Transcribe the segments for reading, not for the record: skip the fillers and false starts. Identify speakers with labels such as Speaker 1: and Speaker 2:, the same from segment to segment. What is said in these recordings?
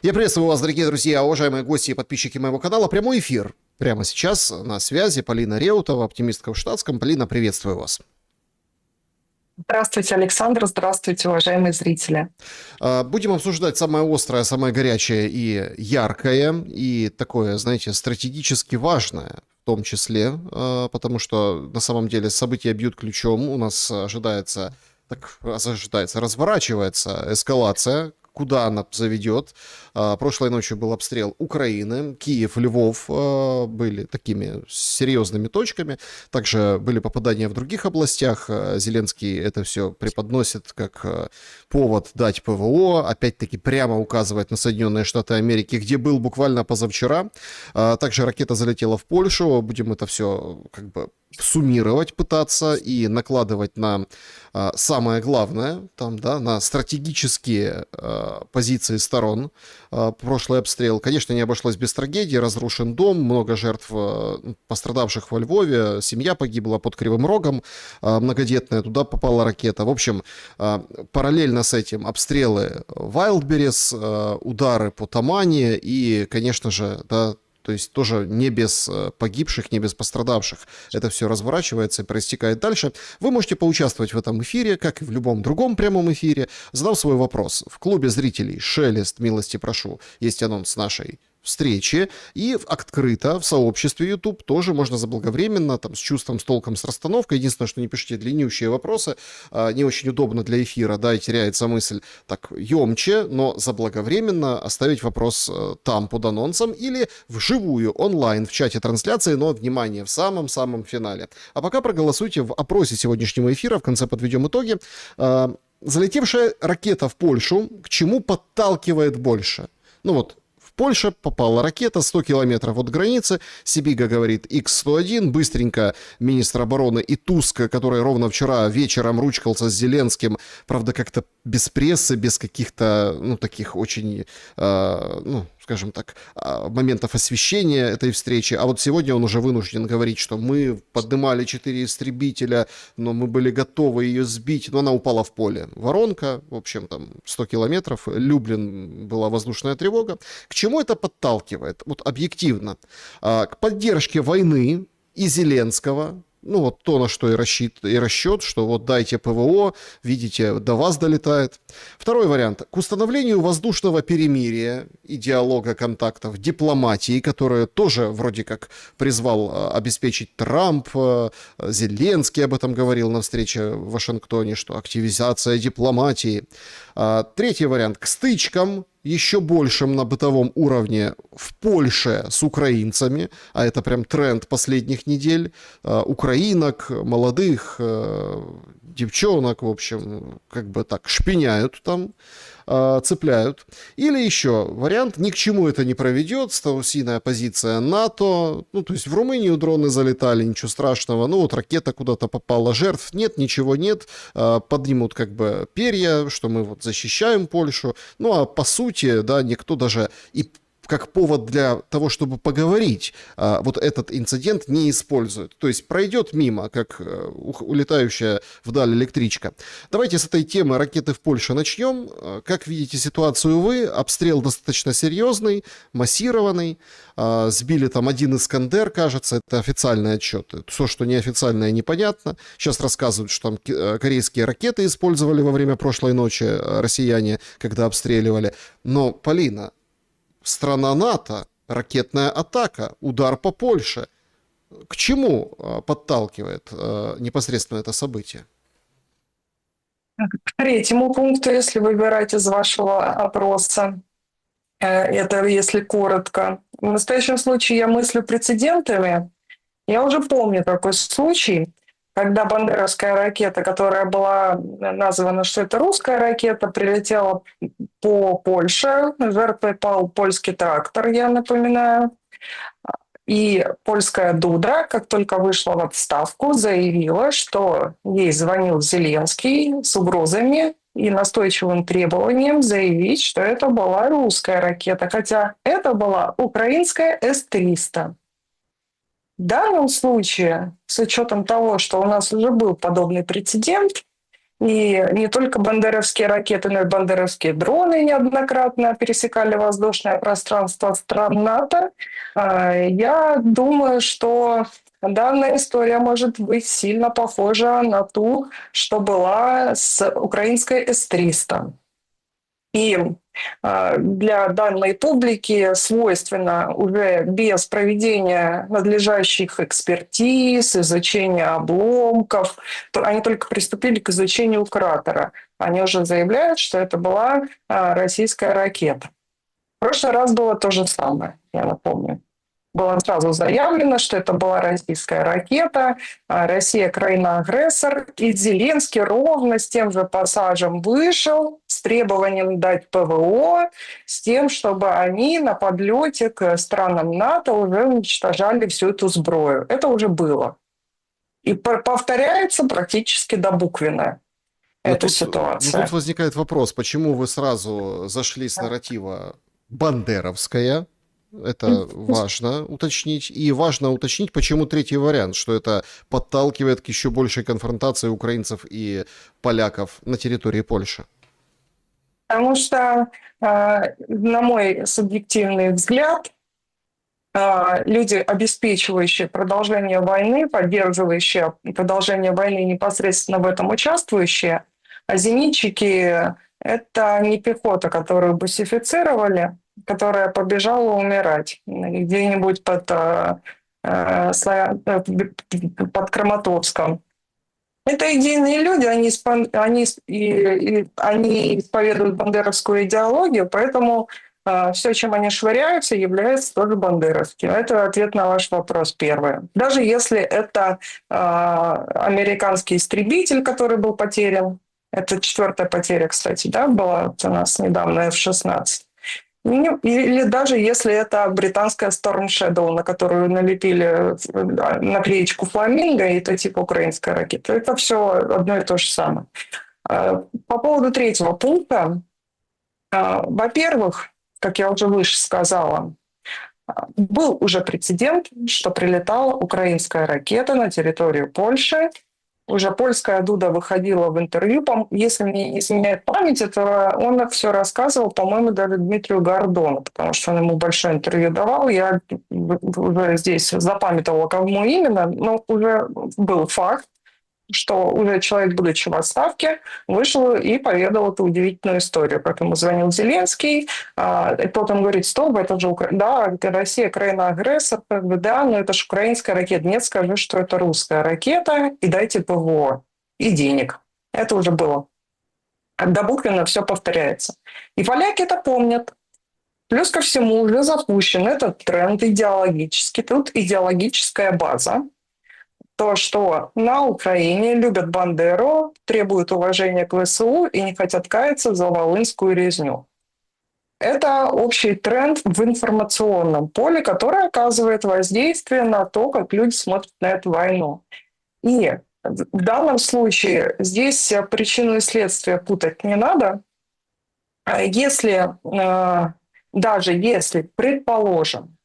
Speaker 1: Я приветствую вас, дорогие друзья, уважаемые гости и подписчики моего канала. Прямой эфир. Прямо сейчас на связи Полина Реутова, оптимистка в штатском. Полина, приветствую вас.
Speaker 2: Здравствуйте, Александр. Здравствуйте, уважаемые зрители.
Speaker 1: Будем обсуждать самое острое, самое горячее и яркое, и такое, знаете, стратегически важное, в том числе, потому что на самом деле события бьют ключом. У нас разворачивается эскалация. Куда она заведет? Прошлой ночью был обстрел Украины, Киев, Львов были такими серьезными точками. Также были попадания в других областях. Зеленский это все преподносит как повод дать ПВО, опять-таки прямо указывает на Соединенные Штаты Америки, где был буквально позавчера. Также ракета залетела в Польшу. Будем это все как бы суммировать, пытаться и накладывать на самое главное, там, да, на стратегические позиции сторон. Прошлый обстрел, конечно, не обошлось без трагедии. Разрушен дом, много жертв пострадавших во Львове, семья погибла под Кривым Рогом, многодетная, туда попала ракета. В общем, параллельно с этим обстрелы Вайлдберрис, удары по Тамане и, конечно же, да, то есть тоже не без погибших, не без пострадавших. Это все разворачивается и проистекает дальше. Вы можете поучаствовать в этом эфире, как и в любом другом прямом эфире, задав свой вопрос. В клубе зрителей «Шелест, милости прошу» есть анонс нашей встречи, и открыто в сообществе YouTube тоже можно заблаговременно, там, с чувством, с толком, с расстановкой. Единственное, что не пишите длиннющие вопросы, не очень удобно для эфира, да, и теряется мысль так емче, но заблаговременно оставить вопрос там под анонсом или вживую, онлайн, в чате трансляции, но, внимание, в самом-самом финале. А пока проголосуйте в опросе сегодняшнего эфира, в конце подведем итоги. Залетевшая ракета в Польшу к чему подталкивает больше? Ну вот, в Польше попала ракета 100 километров от границы. Сибига говорит Х-101. Быстренько министр обороны и Туск, который ровно вчера вечером ручкался с Зеленским, правда, как-то без прессы, без каких-то, ну, таких очень, ну, скажем так, моментов освещения этой встречи. А вот сегодня он уже вынужден говорить, что мы поднимали 4 истребителя, но мы были готовы ее сбить, но она упала в поле. Воронка, в общем, там 100 километров, Люблин, была воздушная тревога. К чему это подталкивает? Вот объективно. К поддержке войны и Зеленского. Ну, вот то, на что и расчет, что вот дайте ПВО, видите, до вас долетает. Второй вариант. К установлению воздушного перемирия и диалога контактов, дипломатии, которую тоже вроде как призвал обеспечить Трамп, Зеленский об этом говорил на встрече в Вашингтоне, что активизация дипломатии. Третий вариант. К стычкам, еще большим на бытовом уровне в Польше с украинцами, а это прям тренд последних недель, украинок, молодых, девчонок, в общем, как бы так, шпиняют там, цепляют. Или еще вариант, ни к чему это не проведет, страусиная позиция НАТО, ну, то есть в Румынию дроны залетали, ничего страшного, ну, вот ракета куда-то попала, жертв нет, ничего нет, поднимут как бы перья, что мы вот защищаем Польшу, ну, а по сути, да, никто даже и как повод для того, чтобы поговорить, вот этот инцидент не используют. То есть пройдет мимо, как улетающая вдаль электричка. Давайте с этой темы ракеты в Польше начнем. Как видите ситуацию вы? Обстрел достаточно серьезный, массированный. Сбили там один «Искандер», кажется, это официальный отчет. Все, что неофициальное, непонятно. Сейчас рассказывают, что там корейские ракеты использовали во время прошлой ночи россияне, когда обстреливали. Но, Полина, страна НАТО, ракетная атака, удар по Польше. К чему подталкивает непосредственно это событие?
Speaker 2: К третьему пункту, если выбирать из вашего опроса, это если коротко. В настоящем случае я мыслю прецедентами. Я уже помню такой случай, когда бандеровская ракета, которая была названа, что это русская ракета, прилетела по Польше. Жертвой пал польский трактор, я напоминаю. И польская Дудра, как только вышла в отставку, заявила, что ей звонил Зеленский с угрозами и настойчивым требованием заявить, что это была русская ракета, хотя это была украинская С-300. В данном случае, с учетом того, что у нас уже был подобный прецедент, И не только бандеровские ракеты, но и бандеровские дроны неоднократно пересекали воздушное пространство стран НАТО. Я думаю, что данная история может быть сильно похожа на ту, что была с украинской С-300. И для данной публики свойственно уже без проведения надлежащих экспертиз, изучения обломков, они только приступили к изучению кратера. Они уже заявляют, что это была российская ракета. В прошлый раз было то же самое, я напомню. Было сразу заявлено, что это была российская ракета, Россия краина-агрессор, и Зеленский ровно с тем же пассажем вышел с требованием дать ПВО, с тем, чтобы они на подлете к странам НАТО уже уничтожали всю эту сброю. Это уже было. И повторяется практически до буквенная
Speaker 1: Но
Speaker 2: эта
Speaker 1: тут,
Speaker 2: ситуация.
Speaker 1: тут возникает вопрос, почему вы сразу зашли с нарратива «бандеровская», это важно уточнить. И важно уточнить, почему третий вариант, что это подталкивает к еще большей конфронтации украинцев и поляков на территории Польши.
Speaker 2: Потому что, на мой субъективный взгляд, люди, обеспечивающие продолжение войны, поддерживающие продолжение войны, непосредственно в этом участвующие, а зенитчики — это не пехота, которую бусифицировали, которая побежала умирать где-нибудь под Краматорском. Это идейные люди, они исповедуют бандеровскую идеологию, поэтому все, чем они швыряются, является тоже бандеровским. Это ответ на ваш вопрос первый. Даже если это американский истребитель, который был потерян, это 4-я потеря, кстати, да, была у нас недавно F-16. Или даже если это британская Storm Shadow, на которую налепили наклеечку фламинго, и это типа украинская ракета. Это все одно и то же самое. По поводу третьего пункта. Во-первых, как я уже выше сказала, был уже прецедент, что прилетала украинская ракета на территорию Польши. Уже польская Дуда выходила в интервью, если мне не изменяет память, это он все рассказывал, по-моему, даже Дмитрию Гордону, потому что он ему большое интервью давал. Я уже здесь запамятовала, кому именно, но уже был факт, что уже человек, будучи в отставке, вышел и поведал эту удивительную историю. Поэтому звонил Зеленский, и тот ему говорит: стоп, это же да, Россия краина-агрессор, как бы, да, но это же украинская ракета. Нет, скажи, что это русская ракета, и дайте ПВО, и денег. Это уже было. До буквенно все повторяется. И поляки это помнят. Плюс ко всему уже запущен этот тренд идеологический. Тут идеологическая база. То, что на Украине любят Бандеру, требуют уважения к ВСУ и не хотят каяться за волынскую резню. Это общий тренд в информационном поле, который оказывает воздействие на то, как люди смотрят на эту войну. И в данном случае здесь причину и следствие путать не надо. Если, даже если, предположим,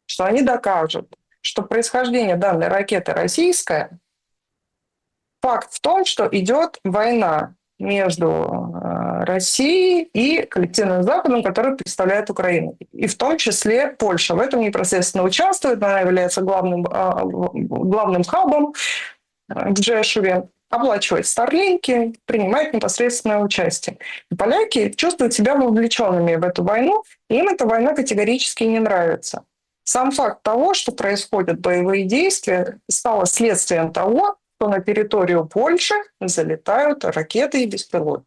Speaker 2: что они докажут, что происхождение данной ракеты российское, факт в том, что идет война между Россией и коллективным Западом, который представляет Украину. И в том числе Польша в этом непосредственно участвует, она является главным хабом в Джешеве, оплачивает старлинки, принимает непосредственное участие. И поляки чувствуют себя вовлеченными в эту войну, и им эта война категорически не нравится. Сам факт того, что происходят боевые действия, стало следствием того, что на территорию Польши залетают ракеты и беспилотники.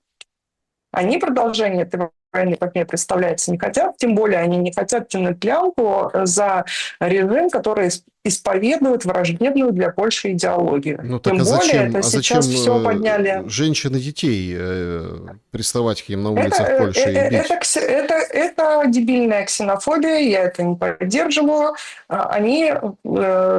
Speaker 2: Они продолжение этой войны, как мне представляется, не хотят, тем более они не хотят тянуть лямку за режим, который исповедует враждебную для Польши идеологию.
Speaker 1: Ну так
Speaker 2: тем
Speaker 1: а
Speaker 2: более
Speaker 1: зачем,
Speaker 2: это сейчас все подняли.
Speaker 1: Женщин и детей приставать к ним на улицах Польши и бить?
Speaker 2: Это дебильная ксенофобия, я это не поддерживаю. Они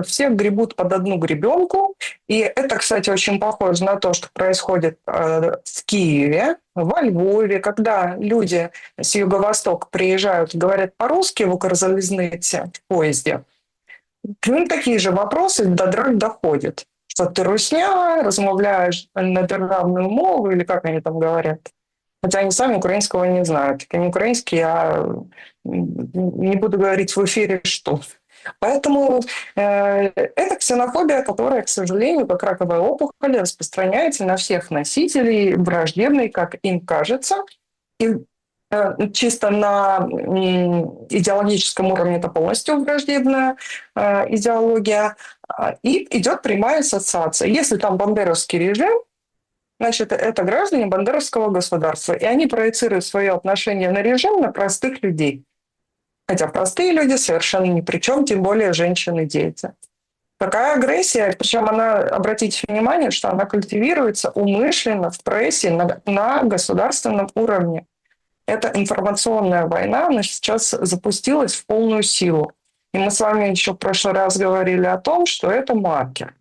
Speaker 2: всех гребут под одну гребенку. И это, кстати, очень похоже на то, что происходит в Киеве, во Львове, когда люди с юго-востока приезжают и говорят по-русски в Укрзалезнице в поезде. К ним такие же вопросы до драк доходят. что ты русня, размовляешь на державную мову, или как они там говорят. Хотя они сами украинского не знают. Они украинский, я не буду говорить в эфире, что. Поэтому это ксенофобия, которая, к сожалению, как раковая опухоль, распространяется на всех носителей, враждебной, как им кажется. И чисто на идеологическом уровне это полностью враждебная идеология. И идет прямая ассоциация. Если там бандеровский режим, значит, это граждане бандеровского государства. И они проецируют свое отношение на режим на простых людей. Хотя простые люди совершенно ни при чем, тем более женщины, дети. Такая агрессия, причем она, обратите внимание, что она культивируется умышленно в прессе на государственном уровне. Эта информационная война, она сейчас запустилась в полную силу. И мы с вами еще в прошлый раз говорили о том, что это маркер.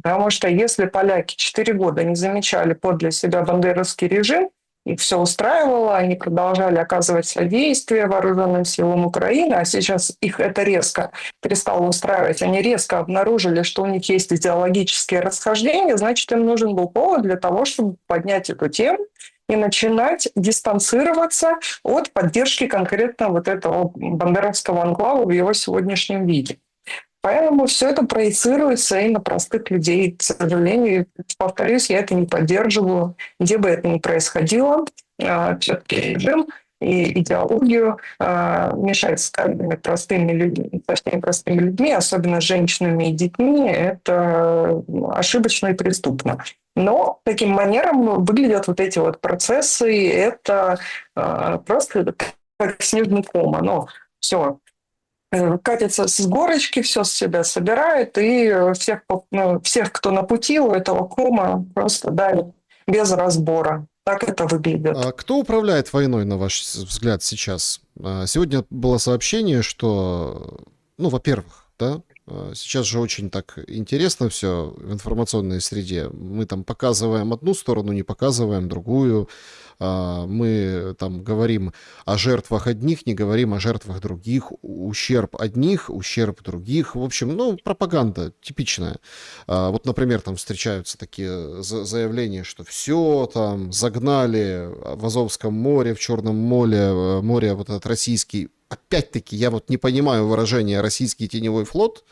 Speaker 2: Потому что если поляки 4 года не замечали подле себя бандеровский режим, их все устраивало, они продолжали оказывать содействие вооруженным силам Украины, а сейчас их это резко перестало устраивать. Они резко обнаружили, что у них есть идеологические расхождения, значит, им нужен был повод для того, чтобы поднять эту тему и начинать дистанцироваться от поддержки конкретно вот этого бандеровского анклава в его сегодняшнем виде. Поэтому все это проецируется и на простых людей. К сожалению, повторюсь, я это не поддерживаю. Где бы это ни происходило, все-таки режим и идеологию мешать с простыми людьми, совсем простыми людьми, особенно с женщинами и детьми, это ошибочно и преступно. Но таким манером выглядят вот эти вот процессы, и это просто как снежный ком. Оно все катится с горочки, все с себя собирает, и всех, кто на пути у этого кома, просто давит без разбора. Так это выглядит.
Speaker 1: А кто управляет войной, на ваш взгляд, сейчас? Сегодня было сообщение, что, ну, во-первых, да, сейчас же очень так интересно все в информационной среде. Мы там показываем одну сторону, не показываем другую. Мы там говорим о жертвах одних, не говорим о жертвах других. Ущерб одних, ущерб других. В общем, ну, пропаганда типичная. Вот, например, там встречаются такие заявления, что все там загнали в Азовском море, в Черном море вот этот российский. Опять-таки, я вот не понимаю выражение «российский теневой флот».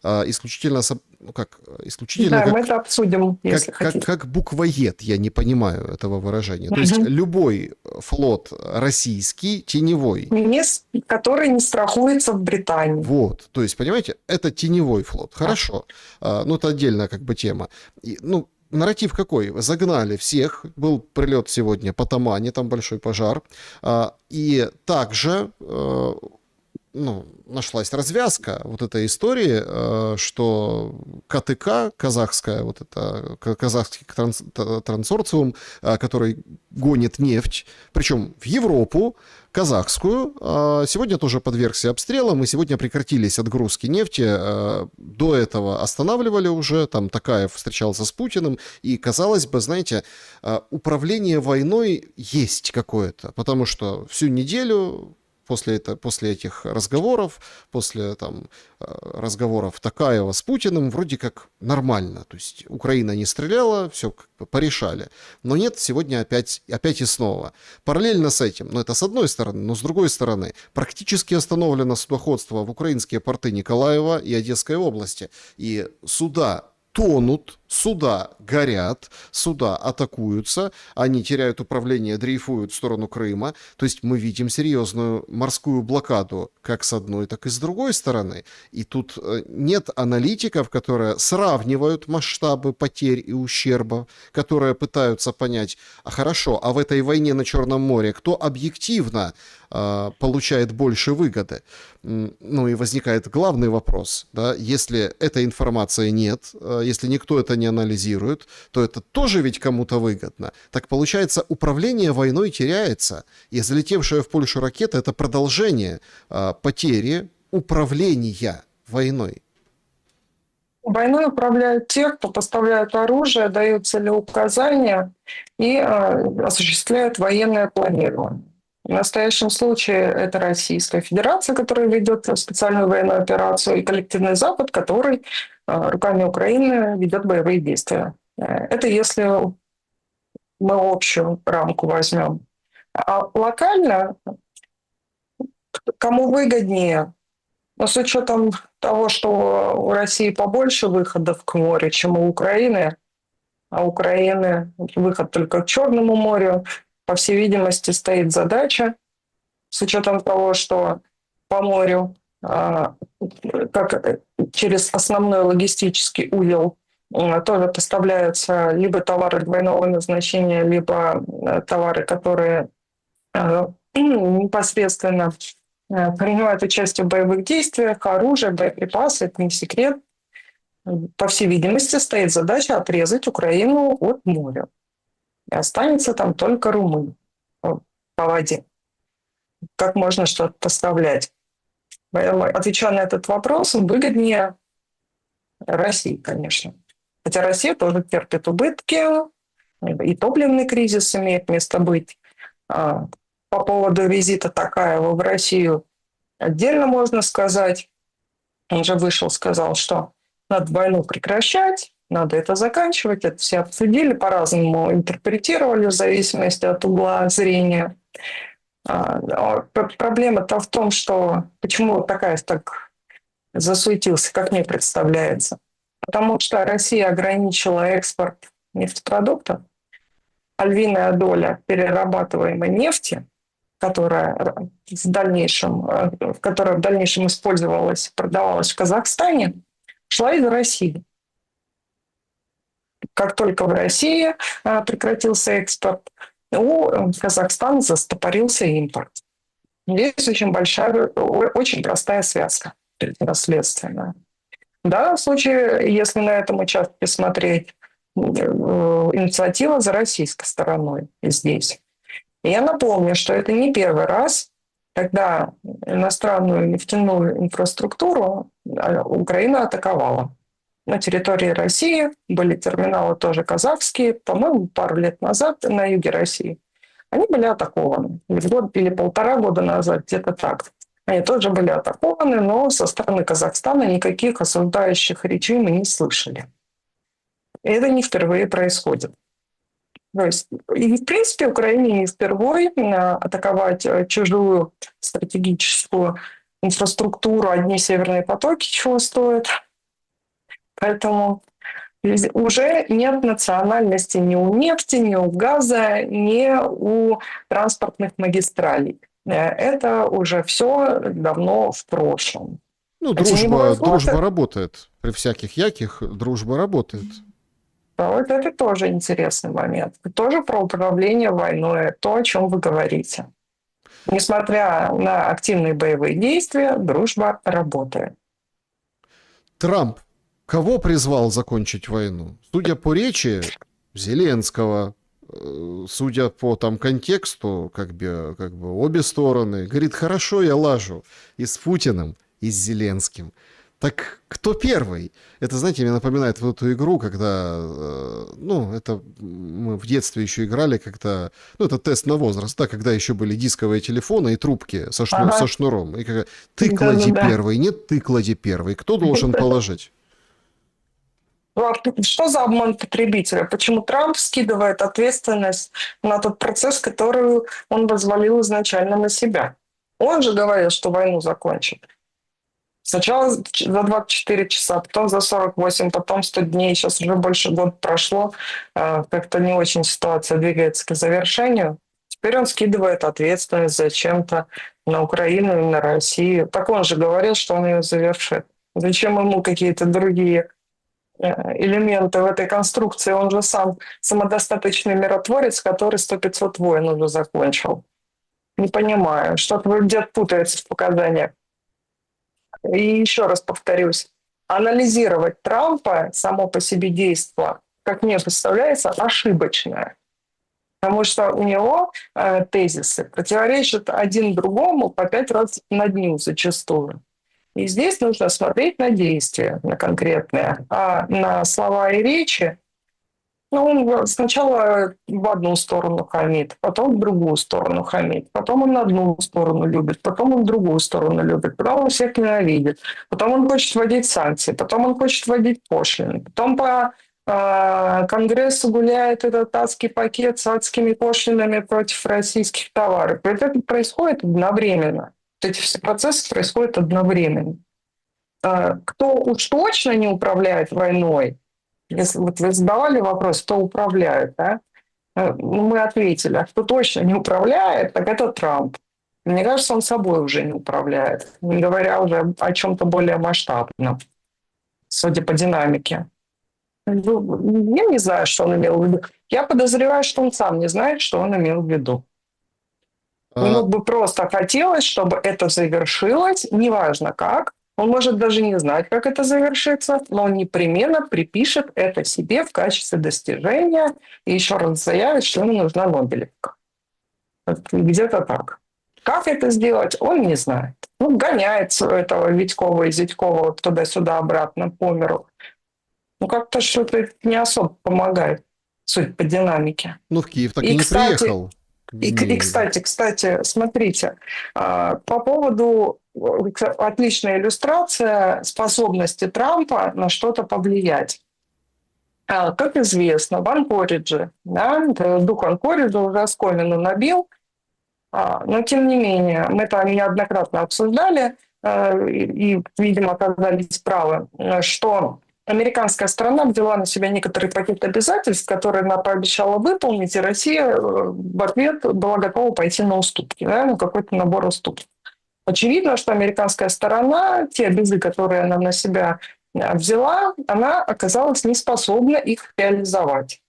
Speaker 1: Исключительно, ну как, исключительно
Speaker 2: Да,
Speaker 1: как,
Speaker 2: мы это обсудим, если хотите.
Speaker 1: как буквоед, я не понимаю этого выражения. То есть любой флот российский теневой.
Speaker 2: Который не страхуется в Британии.
Speaker 1: Вот, то есть, понимаете, это теневой флот. Хорошо, ну это отдельная как бы тема. Ну, нарратив какой? Загнали всех. Был прилет сегодня по Тамане, там большой пожар. И также ну, нашлась развязка вот этой истории, что КТК, казахская, вот это казахский консорциум, который гонит нефть, причем в Европу, казахскую, сегодня тоже подвергся обстрелам, и сегодня прекратились отгрузки нефти. До этого останавливали уже, там Токаев встречался с Путиным, и, казалось бы, знаете, управление войной есть какое-то, потому что всю неделю после этих разговоров, после там, разговоров Токаева с Путиным, вроде как нормально. То есть Украина не стреляла, все как бы порешали. Но нет, сегодня опять и снова. Параллельно с этим, но это с одной стороны, но с другой стороны, практически остановлено судоходство в украинские порты Николаева и Одесской области. И суда тонут, суда горят, суда атакуются, они теряют управление, дрейфуют в сторону Крыма. То есть мы видим серьезную морскую блокаду как с одной, так и с другой стороны. И тут нет аналитиков, которые сравнивают масштабы потерь и ущерба, которые пытаются понять, а хорошо, а в этой войне на Черном море кто объективно получает больше выгоды? Ну и возникает главный вопрос, да, если этой информации нет, если никто это не анализирует, то это тоже ведь кому-то выгодно. Так получается, управление войной теряется, и залетевшая в Польшу ракета — это продолжение потери управления войной.
Speaker 2: Войной управляют те, кто поставляет оружие, дают целеуказания и осуществляют военное планирование. В настоящем случае это Российская Федерация, которая ведет специальную военную операцию, и коллективный Запад, который руками Украины ведет боевые действия. Это если мы общую рамку возьмем. А локально, кому выгоднее, но с учетом того, что у России побольше выходов к морю, чем у Украины, а у Украины выход только к Черному морю, по всей видимости, стоит задача, с учетом того, что по морю, как через основной логистический узел, тоже поставляются либо товары двойного назначения, либо товары, которые непосредственно принимают участие в боевых действиях, оружие, боеприпасы, это не секрет. По всей видимости, стоит задача отрезать Украину от моря. И останется там только Румыния по воде. Как можно что-то поставлять? Поэтому, отвечая на этот вопрос, выгоднее России, конечно. Хотя Россия тоже терпит убытки, и топливный кризис имеет место быть. По поводу визита Токаева в Россию отдельно можно сказать. Он же вышел, сказал, что надо войну прекращать, надо это заканчивать. Это все обсудили, по-разному интерпретировали в зависимости от угла зрения. Проблема-то в том, что почему Токаев так засуетился, как мне представляется. Потому что Россия ограничила экспорт нефтепродуктов, а львиная доля перерабатываемой нефти, которая в дальнейшем использовалась, продавалась в Казахстане, шла из России. Как только в России прекратился экспорт, у Казахстана застопорился импорт. Здесь очень простая связка следственная. В данном случае, если на этом участке смотреть, инициатива за российской стороной здесь. И я напомню, что это не первый раз, когда иностранную нефтяную инфраструктуру Украина атаковала. На территории России были терминалы тоже казахские, по-моему, пару лет назад на юге России. Они были атакованы. Год или полтора года назад, где-то так. Они тоже были атакованы, но со стороны Казахстана никаких осуждающих речей мы не слышали. И это не впервые происходит. То есть, и, в принципе, Украине не впервые атаковать чужую стратегическую инфраструктуру. Одни северные потоки чего стоят. Поэтому уже нет национальности ни у нефти, ни у газа, ни у транспортных магистралей. Это уже все давно в прошлом.
Speaker 1: Ну,
Speaker 2: Теневой флот,
Speaker 1: дружба работает. При всяких яких дружба работает.
Speaker 2: вот это тоже интересный момент. Тоже про управление войной, то, о чем вы говорите. Несмотря на активные боевые действия, дружба работает.
Speaker 1: Трамп кого призвал закончить войну? Судя по речи, Зеленского. Судя по там контексту, как бы обе стороны. Говорит, хорошо, я лажу и с Путиным, и с Зеленским. Так кто первый? Это, знаете, мне напоминает вот эту игру, когда, это мы в детстве еще играли, когда, это тест на возраст, да, когда еще были дисковые телефоны и трубки со шнуром. И как, ты клади первый, нет, ты клади первый. Кто должен положить?
Speaker 2: Что за обман потребителя? Почему Трамп скидывает ответственность на тот процесс, который он возвалил изначально на себя? Он же говорил, что войну закончит. Сначала за 24 часа, потом за 48, потом 100 дней. Сейчас уже больше года прошло. Как-то не очень ситуация двигается к завершению. Теперь он скидывает ответственность зачем-то на Украину и на Россию. Так он же говорил, что он ее завершит. Зачем ему какие-то другие элементы в этой конструкции? Он же сам самодостаточный миротворец, который 100-500 войн уже закончил. Не понимаю, что-то где-то путается в показаниях. И еще раз повторюсь, анализировать Трампа само по себе действие, как мне представляется, ошибочное. Потому что у него тезисы противоречат один другому по 5 раз на дню зачастую. И здесь нужно смотреть на действия, на конкретные. А на слова и речи Ну, он сначала в одну сторону хамит, потом в другую сторону хамит, потом он одну сторону любит, потом он другую сторону любит, потом он всех ненавидит, потом он хочет вводить санкции, потом он хочет вводить пошлины, потом по Конгрессу гуляет этот адский пакет с адскими пошлинами против российских товаров. Это происходит одновременно. Эти все процессы происходят одновременно. Кто уж точно не управляет войной, если вот вы задавали вопрос, кто управляет, да? Ну, мы ответили, а кто точно не управляет, так это Трамп. Мне кажется, он собой уже не управляет, не говоря уже о чем-то более масштабном, судя по динамике. Ну, я не знаю, что он имел в виду. Я подозреваю, что он сам не знает, что он имел в виду. Ему бы просто хотелось, чтобы это завершилось, неважно как. Он может даже не знать, как это завершится, но он непременно припишет это себе в качестве достижения и еще раз заявит, что ему нужна Нобелевка. Где-то так. Как это сделать, он не знает. Ну, гоняет этого Витькова и Зятькова вот туда-сюда обратно по миру. Ну, как-то что-то не особо помогает, судя по динамике.
Speaker 1: Ну, в Киев так и не приехал.
Speaker 2: И, кстати, смотрите, по поводу отличная иллюстрация способности Трампа на что-то повлиять. Как известно, в Анкоридже, да, дух Анкориджа уже оскомину набил, но тем не менее, мы это неоднократно обсуждали и, видимо, оказались правы, что американская сторона взяла на себя некоторый пакет обязательств, которые она пообещала выполнить, и Россия в ответ была готова пойти на уступки, да, на какой-то набор уступок. Очевидно, что американская сторона, те обязы, которые она на себя взяла, она оказалась не способна их реализовать.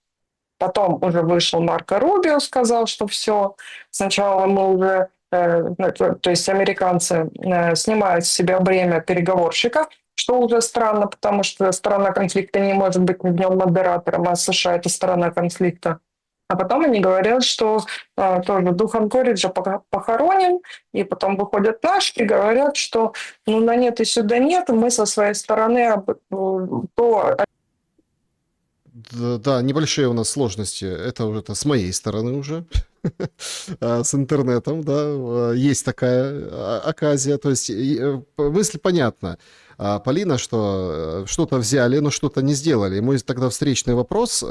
Speaker 2: Потом уже вышел Марко Рубио, сказал, что все, сначала мы уже, то есть американцы снимают с себя бремя переговорщика, что уже странно, потому что сторона конфликта не может быть ни днем модератором, а США — это сторона конфликта. А потом они говорят, что тоже дух Анкориджа похоронен, и потом выходят наши и говорят, что ну на нет и сюда нет, мы со своей стороны то.
Speaker 1: Да, небольшие у нас сложности. Это уже с моей стороны уже. С интернетом, да. Есть такая оказия. То есть мысль понятна. Полина, что что-то взяли, но что-то не сделали. И мой тогда встречный вопрос,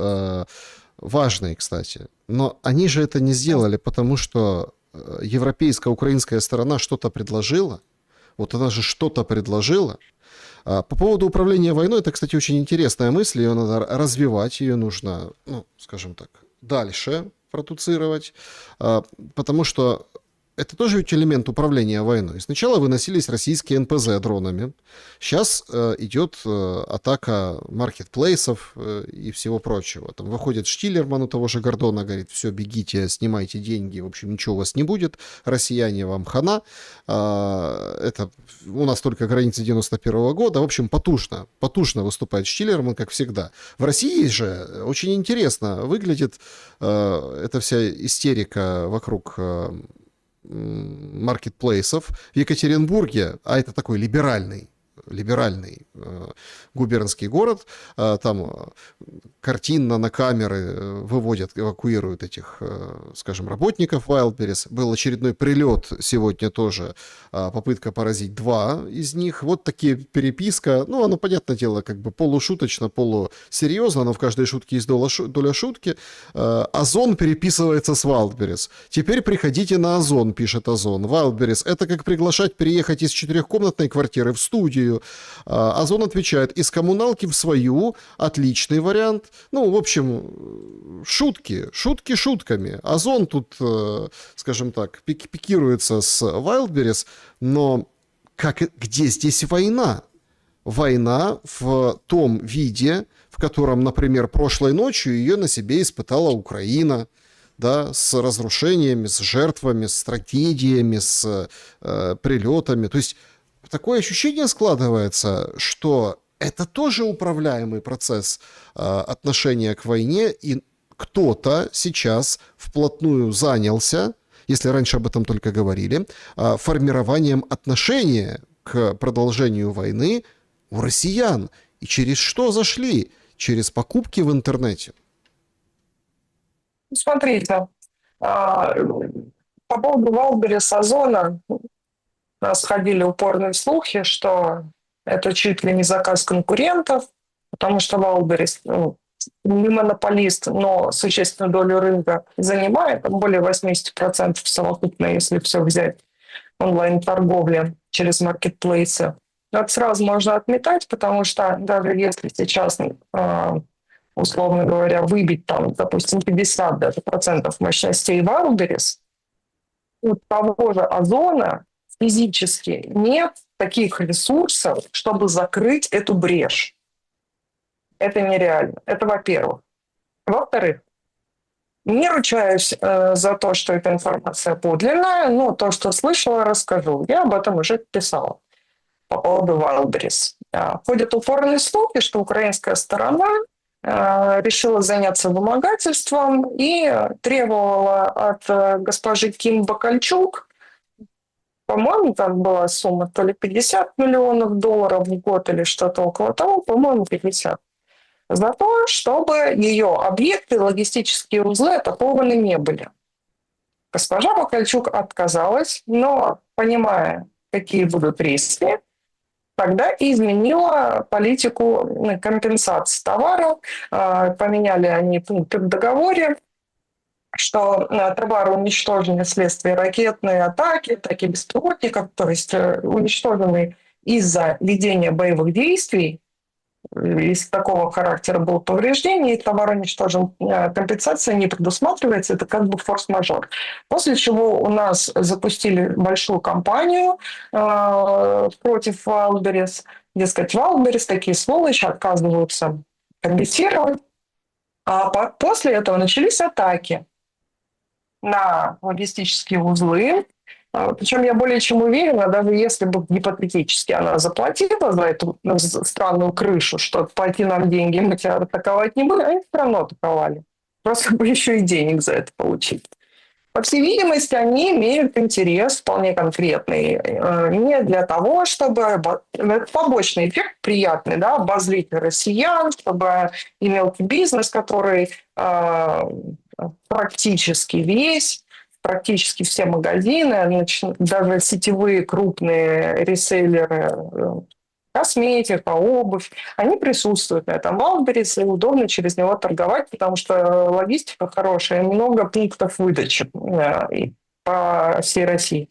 Speaker 1: важный, кстати. Но они же это не сделали, потому что европейская, украинская сторона что-то предложила. Вот она же что-то предложила. По поводу управления войной, это, кстати, очень интересная мысль, ее надо развивать, ее нужно, ну, скажем так, дальше продуцировать, потому что это тоже ведь элемент управления войной. Сначала выносились российские НПЗ дронами, сейчас идет атака маркетплейсов и всего прочего. Там выходит Штиллерман у того же Гордона, говорит, все, бегите, снимайте деньги, в общем, ничего у вас не будет, россияне, вам хана. Это у нас только границы 91 года. В общем, потужно выступает Штиллерман, как всегда. В России же очень интересно выглядит эта вся истерика вокруг маркетплейсов в Екатеринбурге, а это такой либеральный губернский город, там картинно на камеры выводят, эвакуируют этих, скажем, работников Wildberries. Был очередной прилет сегодня тоже, попытка поразить 2 из них. Вот такие переписка, ну, оно, понятное дело, как бы полушуточно, полусерьезно, но в каждой шутке есть доля шутки. Озон переписывается с Wildberries. Теперь приходите на Озон, пишет Озон. Wildberries — это как приглашать переехать из 4-комнатной квартиры в студию. Озон отвечает: из коммуналки в свою, отличный вариант. Ну, в общем, шутки шутками. Озон тут, скажем так, пикируется с Wildberries, но где здесь война? Война в том виде, в котором, например, прошлой ночью ее на себе испытала Украина, да, с разрушениями, с жертвами, с трагедиями, с прилетами. То есть такое ощущение складывается, что это тоже управляемый процесс отношения к войне, и кто-то сейчас вплотную занялся, если раньше об этом только говорили, формированием отношения к продолжению войны у россиян. И через что зашли? Через покупки в интернете.
Speaker 2: Смотрите, а, по поводу Валберес, Озона, у нас ходили упорные слухи, что это чуть ли не заказ конкурентов, потому что Валберес, ну, не монополист, но существенную долю рынка занимает, там более 80% совокупно, если все взять онлайн-торговли через маркетплейсы. Но это сразу можно отметать, потому что даже если сейчас, условно говоря, выбить там, допустим, 50 даже процентов мощностей Wildberries, у того же Озона физически нет таких ресурсов, чтобы закрыть эту брешь. Это нереально. Это во-первых. Во-вторых, не ручаюсь за то, что эта информация подлинная, но то, что слышала, расскажу. Я об этом уже писала по поводу Wildberries. Ходят упорные слухи, что украинская сторона решила заняться вымогательством и требовала от госпожи Ким Бакальчук, по-моему, там была сумма то ли 50 миллионов долларов в год или что-то около того, по-моему, 50, за то, чтобы ее объекты, логистические узлы атакованы не были. Госпожа Бакальчук отказалась, но, понимая, какие будут риски, тогда и изменила политику компенсации товара. Поменяли они пункты в договоре, что товары ууничтожены вследствие ракетной атаки, атаки беспилотников, то есть уничтожены из-за ведения боевых действий, из такого характера было повреждение, и товар уничтожен, компенсация не предусматривается, это как бы форс-мажор. После чего у нас запустили большую кампанию против Wildberries. Дескать, Wildberries такие сволочи отказываются компенсировать. А после этого начались атаки на логистические узлы. Причем я более чем уверена, даже если бы гипотетически она заплатила за эту странную крышу, что плати нам деньги, мы тебя атаковать не будем, они все равно атаковали. Просто бы еще и денег за это получить. По всей видимости, они имеют интерес вполне конкретный. Не для того, чтобы... Это побочный эффект приятный, да, обозлить россиян, чтобы и мелкий бизнес, который практически весь, практически все магазины, даже сетевые крупные ресейлеры, косметика, обувь, они присутствуют на этом Wildberries, и удобно через него торговать, потому что логистика хорошая, много пунктов выдачи по всей России.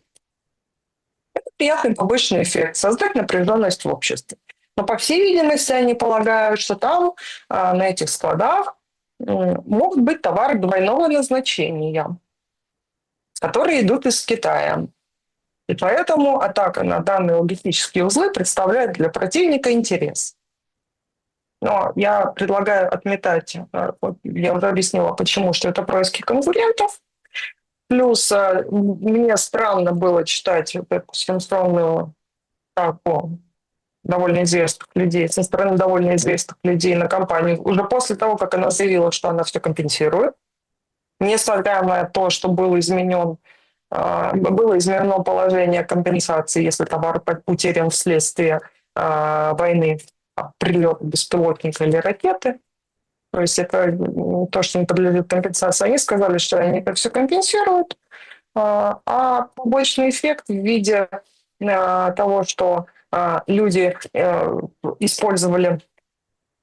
Speaker 2: Это приятный побочный эффект, создать напряженность в обществе. Но, по всей видимости, они полагают, что там, на этих складах, могут быть товары двойного назначения, которые идут из Китая. И поэтому атака на данные логистические узлы представляет для противника интерес. Но я предлагаю отметать, я уже объяснила, почему, что это происки конкурентов. Плюс мне странно было читать эту синхронную атаку довольно известных людей, со стороны довольно известных людей на компанию, уже после того, как она заявила, что она все компенсирует. Несмотря на то, что было изменено положение компенсации, если товар утерян вследствие войны, прилета беспилотника или ракеты. То есть это то, что не подлежит компенсации. Они сказали, что они это все компенсируют, а побочный эффект в виде того, что люди использовали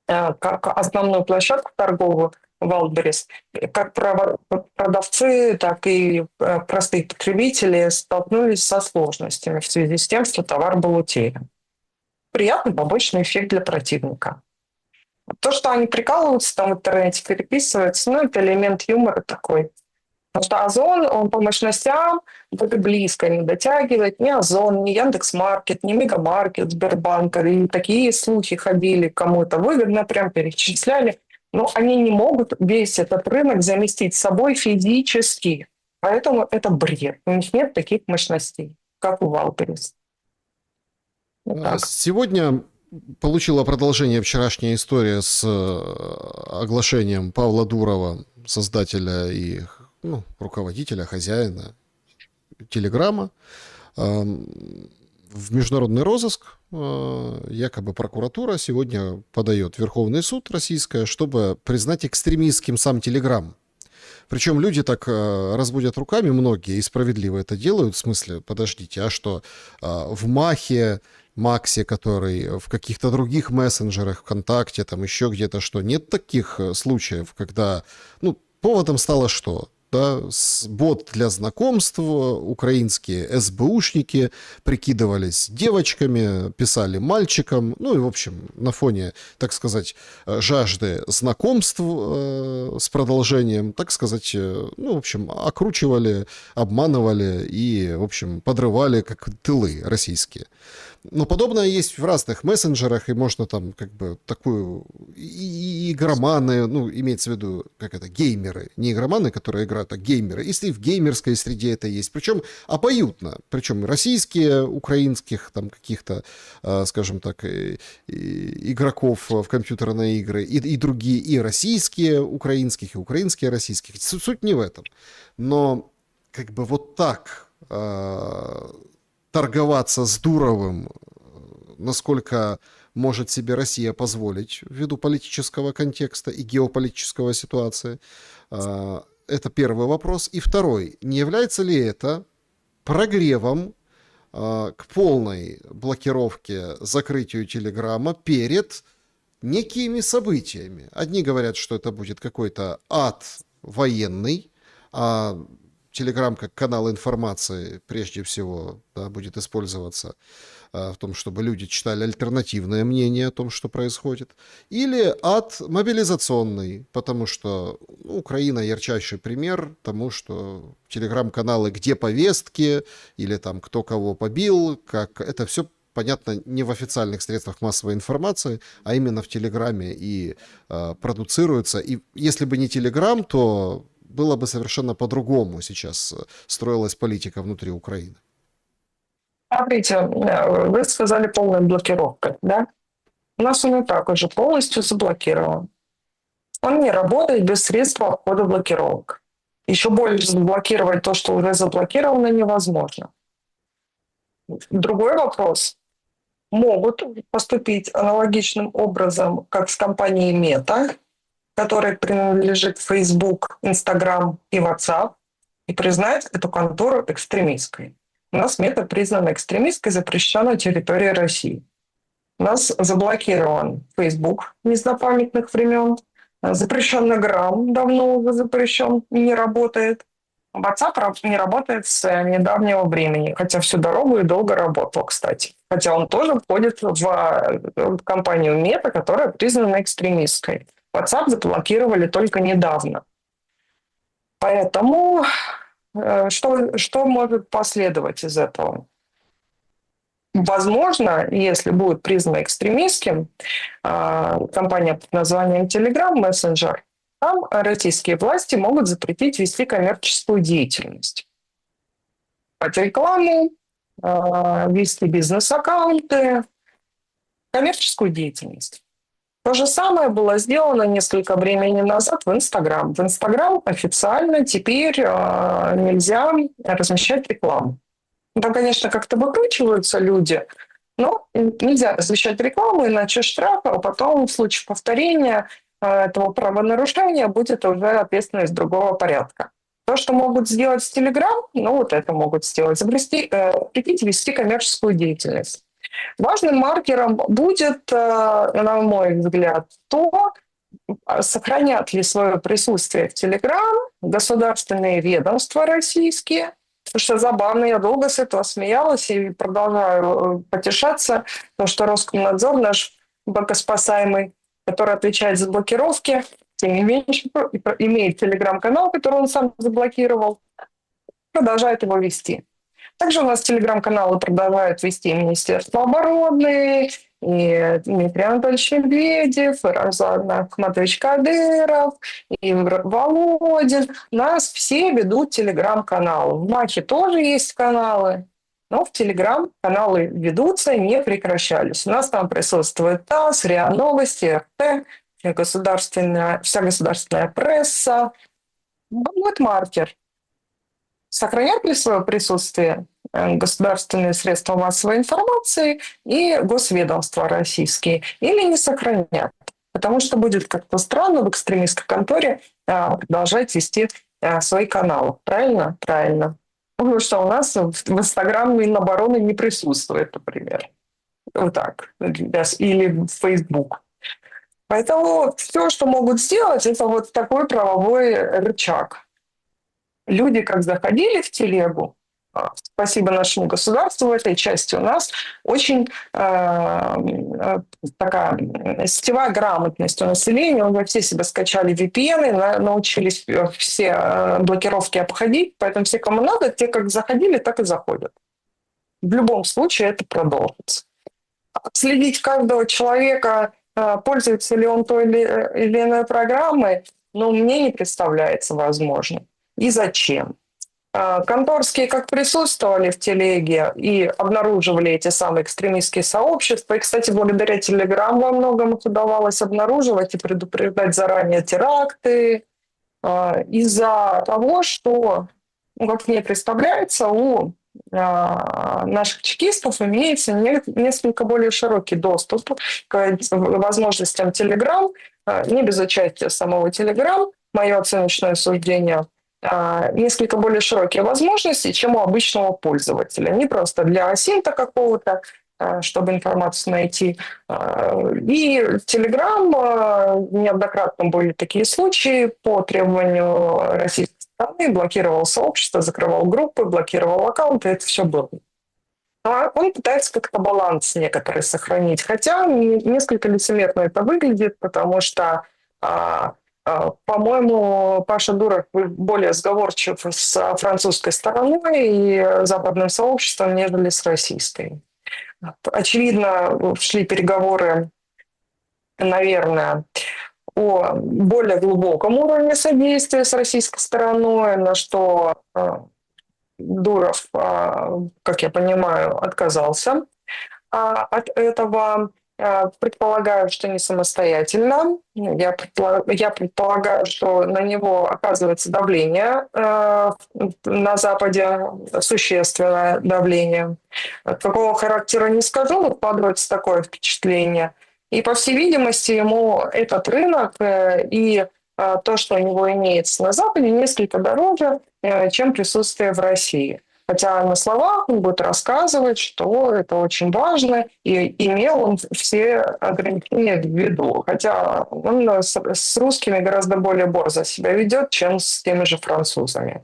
Speaker 2: как основную площадку торговую Wildberries, как продавцы, так и простые потребители столкнулись со сложностями в связи с тем, что товар был утерян. Приятный побочный эффект для противника. То, что они прикалываются, там в интернете переписываются, это элемент юмора такой. Потому что Озон, он по мощностям даже близко не дотягивает. Ни Озон, ни Яндекс.Маркет, ни Мегамаркет, Сбербанка. И такие слухи ходили, кому это выгодно, прям перечисляли. Но они не могут весь этот рынок заместить собой физически. Поэтому это бред. У них нет таких мощностей, как у Wildberries. Вот
Speaker 1: Сегодня получила продолжение вчерашняя история с оглашением Павла Дурова, создателя и руководителя, хозяина Телеграма, в международный розыск. Якобы прокуратура сегодня подает в Верховный суд российская, чтобы признать экстремистским сам Телеграм. Причем люди так разводят руками, многие, и справедливо это делают, в смысле, подождите, а что, в Махе, Максе, который в каких-то других мессенджерах, ВКонтакте, там еще где-то что, нет таких случаев, когда, ну, поводом стало что? Да, бот для знакомств, украинские СБУшники прикидывались девочками, писали мальчикам, ну и, в общем, на фоне, так сказать, жажды знакомств с продолжением, так сказать, ну, в общем, окручивали, обманывали и, в общем, подрывали как тылы российские. Но подобное есть в разных мессенджерах, и можно там как бы такую... И игроманы, ну, имеется в виду, как это, геймеры. Не игроманы, которые играют, а геймеры. Если в геймерской среде это есть. Причем обоюдно. Причем российские, украинских, там каких-то, скажем так, игроков в компьютерные игры, и другие, и российские, украинских, и украинские, российских. Суть не в этом. Но как бы вот так... торговаться с Дуровым, насколько может себе Россия позволить ввиду политического контекста и геополитической ситуации. Это первый вопрос. И второй. Не является ли это прогревом к полной блокировке, закрытию Телеграма перед некими событиями? Одни говорят, что это будет какой-то ад военный, а Телеграм как канал информации прежде всего, да, будет использоваться в том, чтобы люди читали альтернативное мнение о том, что происходит. Или ад мобилизационный, потому что Украина ярчайший пример тому, что Телеграм-каналы «Где повестки?» или там «Кто кого побил», как это все понятно, не в официальных средствах массовой информации, а именно в Телеграме и продуцируется. И если бы не Телеграм, то было бы совершенно по-другому сейчас строилась политика внутри Украины.
Speaker 2: Смотрите, вы сказали полная блокировка, да? У нас он и так уже полностью заблокирован. Он не работает без средств обхода блокировок. Еще больше заблокировать то, что уже заблокировано, невозможно. Другой вопрос. Могут поступить аналогичным образом, как с компанией Meta, которой принадлежит Facebook, Instagram и WhatsApp, и признать эту контору экстремистской. У нас Мета признана экстремистской, запрещена на территории России. У нас заблокирован Facebook с незапамятных времен, запрещен Telegram, давно уже запрещен, не работает. WhatsApp не работает с недавнего времени, хотя всю дорогу и долго работал, кстати. Хотя он тоже входит в компанию Meta, которая признана экстремистской. WhatsApp заблокировали только недавно. Поэтому что может последовать из этого? Возможно, если будет признана экстремистским, компания под названием Telegram Messenger, там российские власти могут запретить вести коммерческую деятельность. Под рекламу, вести бизнес-аккаунты, коммерческую деятельность. То же самое было сделано несколько времени назад в Инстаграм. В Инстаграм официально теперь нельзя размещать рекламу. Там, конечно, как-то выкручиваются люди, но нельзя размещать рекламу, иначе штраф, а потом в случае повторения этого правонарушения будет уже ответственность другого порядка. То, что могут сделать с Telegram, ну вот это могут сделать, запретить вести коммерческую деятельность. Важным маркером будет, на мой взгляд, то, сохранят ли свое присутствие в Telegram государственные ведомства российские. Потому что забавно, я долго с этого смеялась и продолжаю потешаться, потому что Роскомнадзор, наш богоспасаемый, который отвечает за блокировки, тем не менее имеет телеграм-канал, который он сам заблокировал, продолжает его вести. Также у нас телеграм-каналы продолжают вести Министерство обороны, и Дмитрий Анатольевич Медведев, и Рамзан Ахматович Кадыров, и Володин. Нас все ведут телеграм-каналы. В Махе тоже есть каналы, но в телеграм каналы ведутся и не прекращались. У нас там присутствует ТАСС, РИА Новости, РТ, вся государственная пресса. Вот маркер. Сохранят ли свое присутствие государственные средства массовой информации и госведомства российские, или не сохранят? Потому что будет как-то странно в экстремистской конторе продолжать вести свои каналы. Правильно? Правильно. Потому что у нас в Инстаграм Минобороны не присутствует, например. Вот так. Или в Facebook. Поэтому все, что могут сделать, это вот такой правовой рычаг. Люди как заходили в телегу, спасибо нашему государству, в этой части у нас очень такая сетевая грамотность у населения. Уже все себе скачали VPN, научились все блокировки обходить, поэтому все, кому надо, те как заходили, так и заходят. В любом случае это продолжится. Следить каждого человека, пользуется ли он той или иной программой, но мне не представляется возможным. И зачем? Конторские как присутствовали в телеге и обнаруживали эти самые экстремистские сообщества. И, кстати, благодаря Телеграм во многом их удавалось обнаруживать и предупреждать заранее теракты из-за того, что, ну, как мне представляется, у наших чекистов имеется несколько более широкий доступ к возможностям Telegram, не без участия самого Telegram, мое оценочное суждение, несколько более широкие возможности, чем у обычного пользователя. Не просто для синта какого-то, чтобы информацию найти. И Telegram, неоднократно были такие случаи, по требованию российской стороны блокировал сообщество, закрывал группы, блокировал аккаунты, это все было. Но он пытается как-то баланс некоторый сохранить, хотя несколько лицемерно это выглядит, потому что по-моему, Паша Дуров более сговорчив с французской стороной и западным сообществом, нежели с российской. Очевидно, шли переговоры, наверное, о более глубоком уровне содействия с российской стороной, на что Дуров, как я понимаю, отказался от этого. Предполагаю, что не самостоятельно. Я предполагаю, что на него оказывается давление на Западе, существенное давление. Какого характера не скажу, но складывается такое впечатление. И, по всей видимости, ему этот рынок и то, что у него имеется на Западе, несколько дороже, чем присутствие в России. Хотя на словах он будет рассказывать, что это очень важно, и имел он все ограничения в виду. Хотя он с русскими гораздо более борзо себя ведет, чем с теми же французами.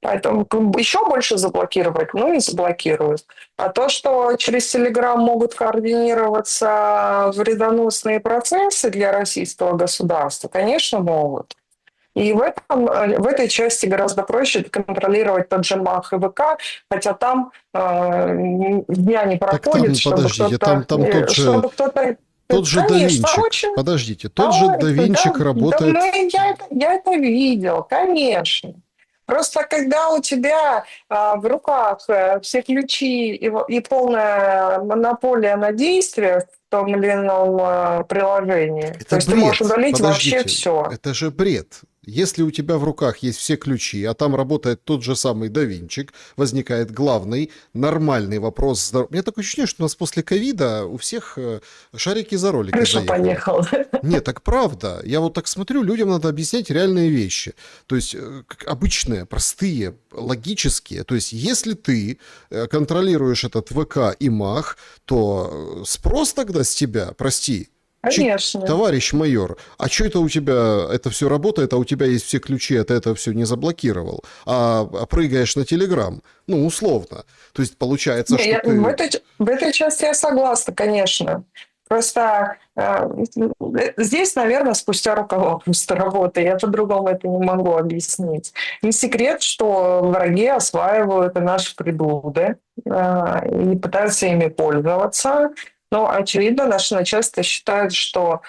Speaker 2: Поэтому еще больше заблокировать, ну, не заблокируют. А то, что через Telegram могут координироваться вредоносные процессы для российского государства, конечно, могут. И в этой части гораздо проще контролировать тот же МАХ и ВК, хотя там дня не проходит,
Speaker 1: чтобы кто-то... Тот же
Speaker 2: Конечно,
Speaker 1: Давинчик,
Speaker 2: очень...
Speaker 1: подождите, тот же Давинчик работает...
Speaker 2: Я это видел, конечно. Просто когда у тебя в руках все ключи и полная монополия на действие в том или ином приложении,
Speaker 1: Это
Speaker 2: то есть
Speaker 1: бред.
Speaker 2: Ты можешь удалить
Speaker 1: Подождите,
Speaker 2: вообще все.
Speaker 1: Это же бред. Если у тебя в руках есть все ключи, а там работает тот же самый Давинчик, возникает главный нормальный вопрос. У меня такое ощущение, что у нас после ковида у всех шарики за ролики
Speaker 2: Крыша поехала.
Speaker 1: Нет, так правда. Я вот так смотрю, людям надо объяснять реальные вещи. То есть обычные, простые, логические. То есть если ты контролируешь этот ВК и МАХ, то спрос тогда с тебя, прости,
Speaker 2: Конечно.
Speaker 1: Товарищ майор, а что это у тебя это все работает, а у тебя есть все ключи, а ты это все не заблокировал, а прыгаешь на Телеграм, ну, условно. То есть получается, что ты...
Speaker 2: В этой части я согласна, конечно. Просто здесь, наверное, спустя руководство работы. Я по-другому это не могу объяснить. Не секрет, что враги осваивают и наши приблуды и пытаются ими пользоваться. Но, очевидно, наше начальство считает, что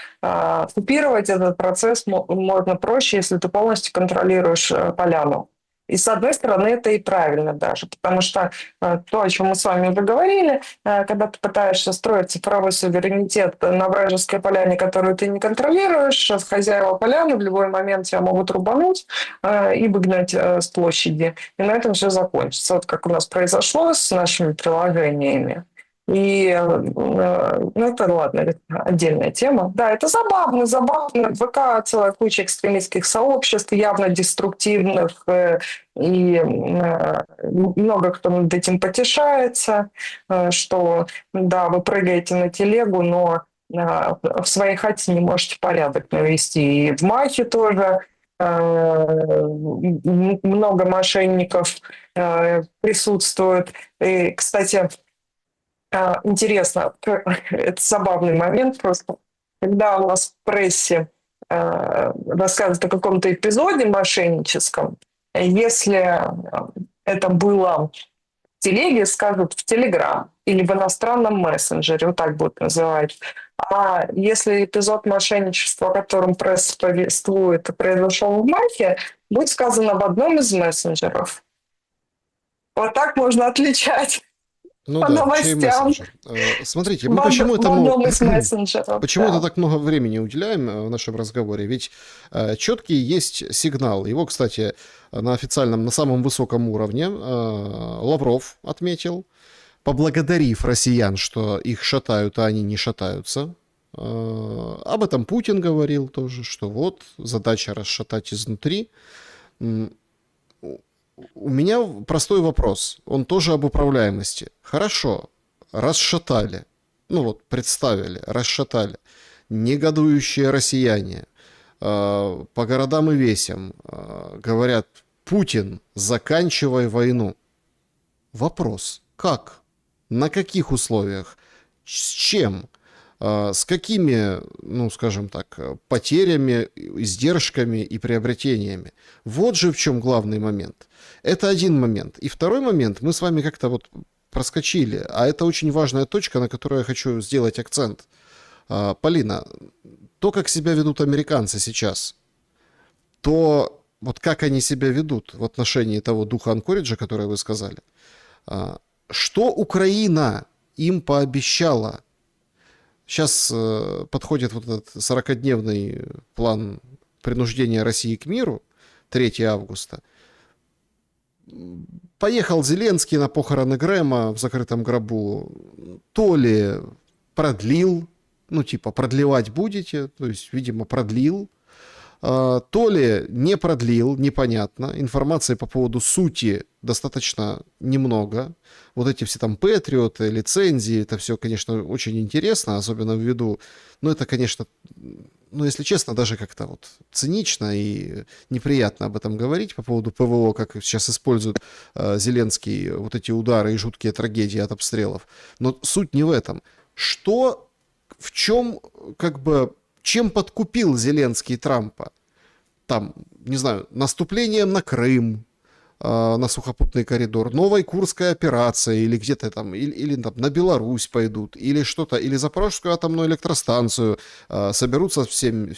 Speaker 2: купировать этот процесс можно проще, если ты полностью контролируешь поляну. И, с одной стороны, это и правильно даже, потому что то, о чем мы с вами уже говорили, когда ты пытаешься строить цифровой суверенитет на вражеской поляне, которую ты не контролируешь, хозяева поляны в любой момент тебя могут рубануть и выгнать с площади. И на этом все закончится. Вот как у нас произошло с нашими приложениями. И, ну, это ладно, это отдельная тема. Да, это забавно, забавно. В ВК целая куча экстремистских сообществ, явно деструктивных, и много кто над этим потешается, что, да, вы прыгаете на телегу, но в своей хате не можете порядок навести. И в Махе тоже много мошенников присутствует. И, кстати, интересно, это забавный момент просто, когда у нас в прессе рассказывают о каком-то эпизоде мошенническом, если это было в телеге, скажут в Телеграм или в иностранном мессенджере, вот так будут называть. А если эпизод мошенничества, о котором пресса повествует, произошел в Махе, будет сказано в одном из мессенджеров. Вот так можно отличать
Speaker 1: Ну
Speaker 2: по
Speaker 1: да, чей
Speaker 2: новостям
Speaker 1: мессенджер. Смотрите,
Speaker 2: в
Speaker 1: мы почему
Speaker 2: в
Speaker 1: этому,
Speaker 2: одном из мессенджеров.
Speaker 1: почему это
Speaker 2: Да.
Speaker 1: так много времени уделяем в нашем разговоре? Ведь четкий есть сигнал. Его, кстати, на официальном, на самом высоком уровне Лавров отметил, поблагодарив россиян, что их шатают, а они не шатаются. Об этом Путин говорил тоже, что вот задача расшатать изнутри. У меня простой вопрос. Он тоже об управляемости. Хорошо, расшатали. Ну вот, представили, расшатали. Негодующие россияне по городам и весям говорят: Путин, заканчивай войну. Вопрос. Как? На каких условиях? С чем? С какими, ну, скажем так, потерями, издержками и приобретениями? Вот же в чем главный момент. Это один момент. И второй момент мы с вами как-то вот проскочили, а это очень важная точка, на которую я хочу сделать акцент. Полина, то, как себя ведут американцы сейчас, то вот как они себя ведут в отношении того духа Анкориджа, который вы сказали, что Украина им пообещала? Сейчас подходит вот этот 40-дневный план принуждения России к миру, 3 августа. Поехал Зеленский на похороны Грэма в закрытом гробу. То ли продлил, ну типа продлевать будете, то есть, видимо, продлил, то ли не продлил, непонятно. Информации по поводу сути достаточно немного. Вот эти все там патриоты, лицензии, это все, конечно, очень интересно, особенно ввиду, ну это, конечно, ну если честно, даже как-то вот цинично и неприятно об этом говорить по поводу ПВО, как сейчас используют Зеленский вот эти удары и жуткие трагедии от обстрелов. Но суть не в этом. Что, в чем, как бы, чем подкупил Зеленский Трампа? Там, не знаю, наступлением на Крым, на сухопутный коридор, новой Курской операцией, или где-то там, или там на Беларусь пойдут, или что-то, или Запорожскую атомную электростанцию, соберутся всем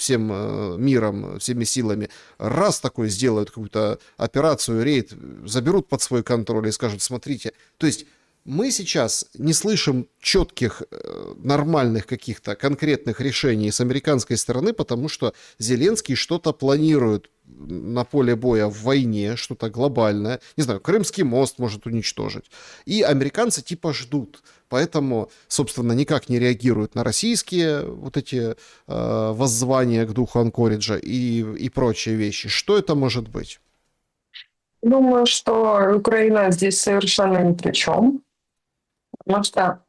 Speaker 1: миром, всеми силами, раз такой сделают какую-то операцию, рейд, заберут под свой контроль и скажут: смотрите, то есть мы сейчас не слышим четких, нормальных каких-то конкретных решений с американской стороны, потому что Зеленский что-то планирует на поле боя в войне, что-то глобальное. Не знаю, Крымский мост может уничтожить. И американцы типа ждут. Поэтому, собственно, никак не реагируют на российские вот эти воззвания к духу Анкориджа и прочие вещи. Что это может быть?
Speaker 2: Думаю, что Украина здесь совершенно ни при чем. Потому что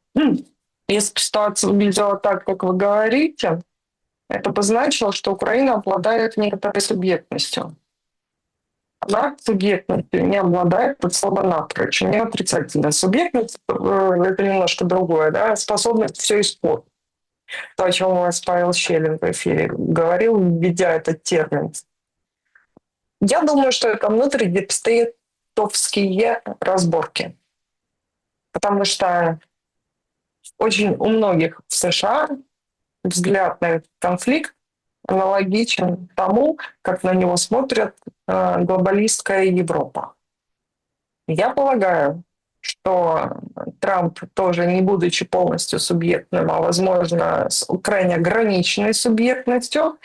Speaker 2: если бы ситуация выглядела так, как вы говорите, это бы значило, что Украина обладает некоторой субъектностью. Она субъектностью не обладает под слово напрочь, не отрицательная субъектность, это немножко другое, да, способность все испортить. То, о чем у вас Павел Щелин в эфире говорил, введя этот термин. Я думаю, что это внутридепстейтовские разборки. Потому что очень у многих в США взгляд на этот конфликт аналогичен тому, как на него смотрят глобалистская Европа. Я полагаю, что Трамп, тоже не будучи полностью субъектным, а, возможно, с крайне ограниченной субъектностью,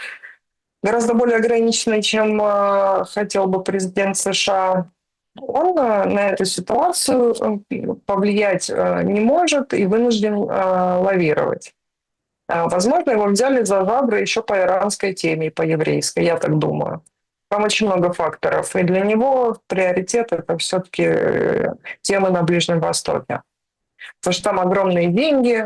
Speaker 2: гораздо более ограниченной, чем хотел бы президент США, он на эту ситуацию повлиять не может и вынужден лавировать. Возможно, его взяли за жабры еще по иранской теме и по еврейской, я так думаю. Там очень много факторов, и для него приоритет — это все-таки темы на Ближнем Востоке. Потому что там огромные деньги,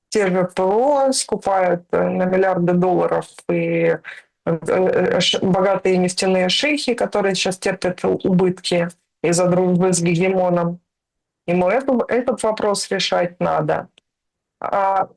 Speaker 2: те же ПВО скупают на миллиарды долларов, и богатые нефтяные шейхи, которые сейчас терпят убытки из-за дружбы с гегемоном. Ему этот вопрос решать надо. А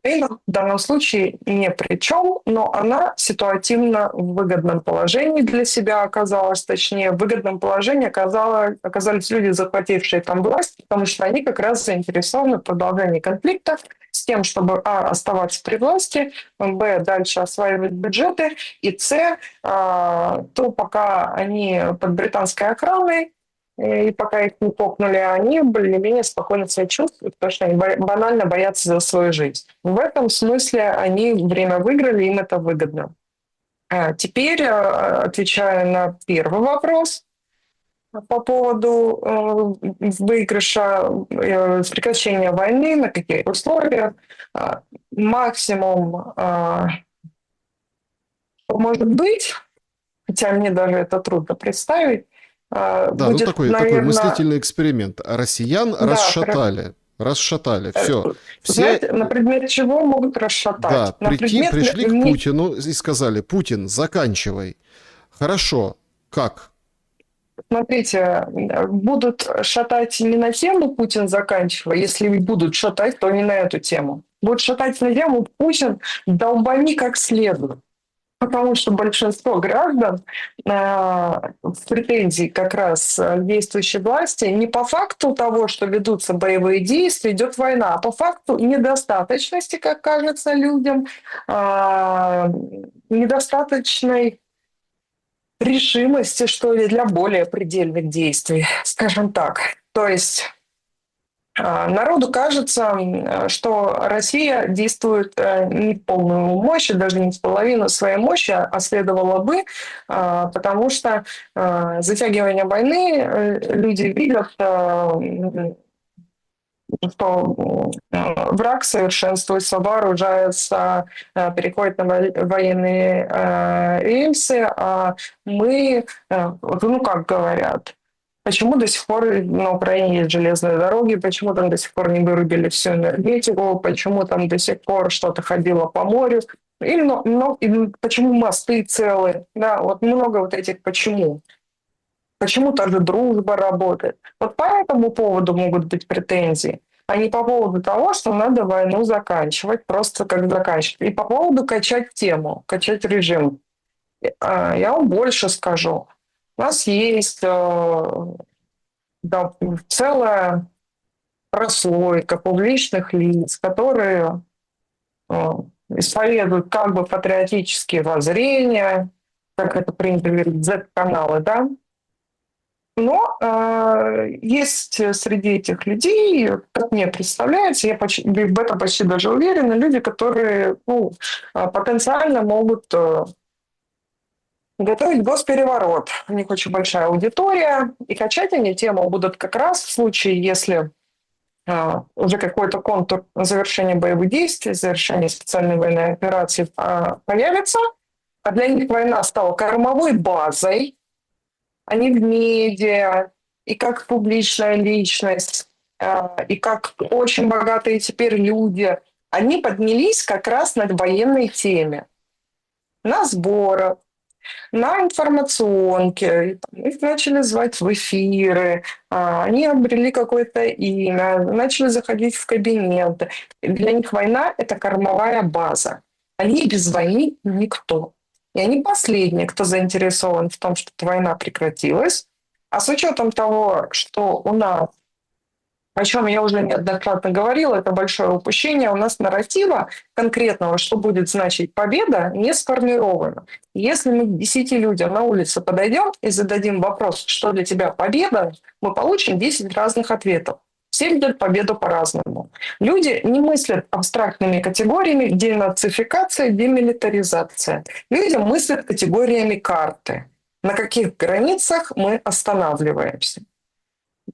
Speaker 2: Украина в данном случае ни при чем, но она ситуативно в выгодном положении для себя оказалась, точнее, в выгодном положении оказались люди, захватившие там власть, потому что они как раз заинтересованы в продолжении конфликта с тем, чтобы, оставаться при власти, дальше осваивать бюджеты, и то пока они под британской охраной, и пока их не кокнули, они более-менее спокойно себя чувствуют, потому что они банально боятся за свою жизнь. В этом смысле они время выиграли, им это выгодно. Теперь, отвечая на первый вопрос по поводу выигрыша, прекращения войны, на каких условиях, максимум, может быть, хотя мне даже это трудно представить,
Speaker 1: Да, ну
Speaker 2: будет,
Speaker 1: такой
Speaker 2: наверное,
Speaker 1: мыслительный эксперимент. Россиян
Speaker 2: да,
Speaker 1: расшатали, все. Все,
Speaker 2: знаете, на предмет чего могут расшатать?
Speaker 1: да,
Speaker 2: На предмет
Speaker 1: пришли к Путину и сказали: Путин, заканчивай. Хорошо, как?
Speaker 2: Смотрите, будут шатать не на тему «Путин заканчивай», если будут шатать, то не на эту тему. Будут шатать на тему «Путин долбани как следует». Потому что большинство граждан в претензии как раз действующей власти не по факту того, что ведутся боевые действия, идет война, а по факту недостаточности, как кажется людям, недостаточной решимости, что ли, для более предельных действий, скажем так. То есть народу кажется, что Россия действует не в полную мощь, даже не в половину своей мощи, а следовало бы, потому что затягивание войны люди видят, что враг совершенствуется, вооружается, переходит на военные рельсы, а мы, как говорят, почему до сих пор на Украине есть железные дороги, почему там до сих пор не вырубили всю энергетику, почему там до сих пор что-то ходило по морю, или почему мосты целы, да, вот много вот этих почему. Почему та же дружба работает. Вот по этому поводу могут быть претензии, а не по поводу того, что надо войну заканчивать, просто как заканчивать. И по поводу качать тему, качать режим. Я вам больше скажу. У нас есть целая прослойка публичных лиц, которые исповедуют как бы патриотические воззрения, как это принято говорить, Z-каналы, да. Но есть среди этих людей, как мне представляется, я в этом почти даже уверена, люди, которые потенциально могут готовить госпереворот. У них очень большая аудитория, и качать они тему будут как раз в случае, если уже какой-то контур завершения боевых действий, завершения специальной военной операции появится, а для них война стала кормовой базой, они в медиа, и как публичная личность, и как очень богатые теперь люди, они поднялись как раз на военной теме, на сборах, на информационке, их начали звать в эфиры, они обрели какое-то имя, начали заходить в кабинеты. Для них война — это кормовая база. Они без войны никто. И они последние, кто заинтересован в том, чтобы война прекратилась. А с учетом того, что у нас, о чем я уже неоднократно говорила, это большое упущение, у нас нарратива конкретного, что будет значить победа, не сформировано. Если мы к 10 людям на улице подойдем и зададим вопрос, что для тебя победа, мы получим 10 разных ответов. Все видят победу по-разному. Люди не мыслят абстрактными категориями: денацификация, демилитаризация. Люди мыслят категориями карты. на каких границах мы останавливаемся.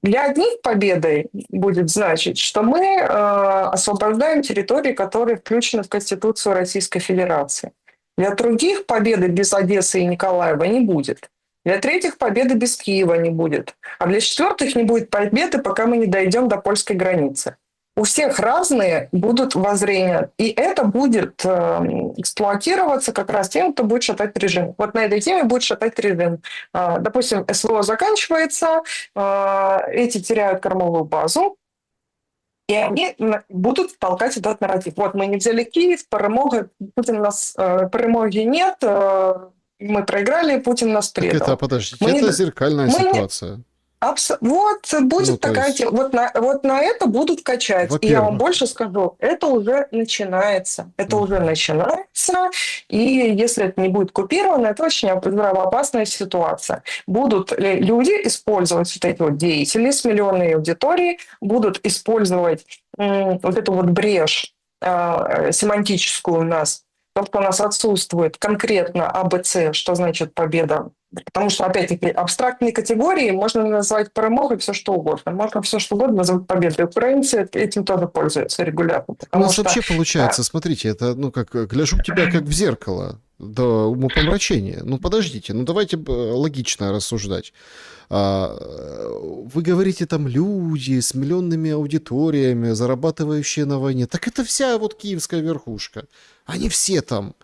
Speaker 2: Для одних победой будет значить, что мы освобождаем территории, которые включены в Конституцию Российской Федерации. Для других победы без Одессы и Николаева не будет. Для третьих победы без Киева не будет. А для четвертых не будет победы, пока мы не дойдем до польской границы. У всех разные будут воззрения, и это будет эксплуатироваться как раз тем, кто будет шатать режим. Вот на этой теме будет шатать режим. Допустим, СВО заканчивается, эти теряют кормовую базу, и они будут толкать этот нарратив. Вот мы не взяли Киев, Путин нас, перемоги нет, мы проиграли, Путин нас
Speaker 1: Так
Speaker 2: предал.
Speaker 1: это, подождите, это зеркальная ситуация.
Speaker 2: Вот будет
Speaker 1: Ну, то
Speaker 2: такая
Speaker 1: есть,
Speaker 2: тема. Вот на это будут качать. И я вам
Speaker 1: во-первых,
Speaker 2: больше скажу, это уже начинается. Это уже начинается. И если это не будет купировано, это очень опасная ситуация. Будут ли люди использовать вот эти вот деятели с миллионной аудиторией, будут использовать вот эту вот брешь семантическую у нас, то, что у нас отсутствует конкретно АБЦ, что значит победа. Потому что, опять-таки, абстрактные категории можно назвать перемогой все что угодно. Можно все что угодно назвать победой. Украинцы этим тоже пользуются регулярно.
Speaker 1: у нас вообще получается, смотрите, это, ну, как, гляжу тебя как в зеркало до умопомрачения. Ну, подождите, ну, давайте логично рассуждать. Вы говорите, там, люди с миллионными аудиториями, зарабатывающие на войне. Так это вся вот киевская верхушка. Они все там.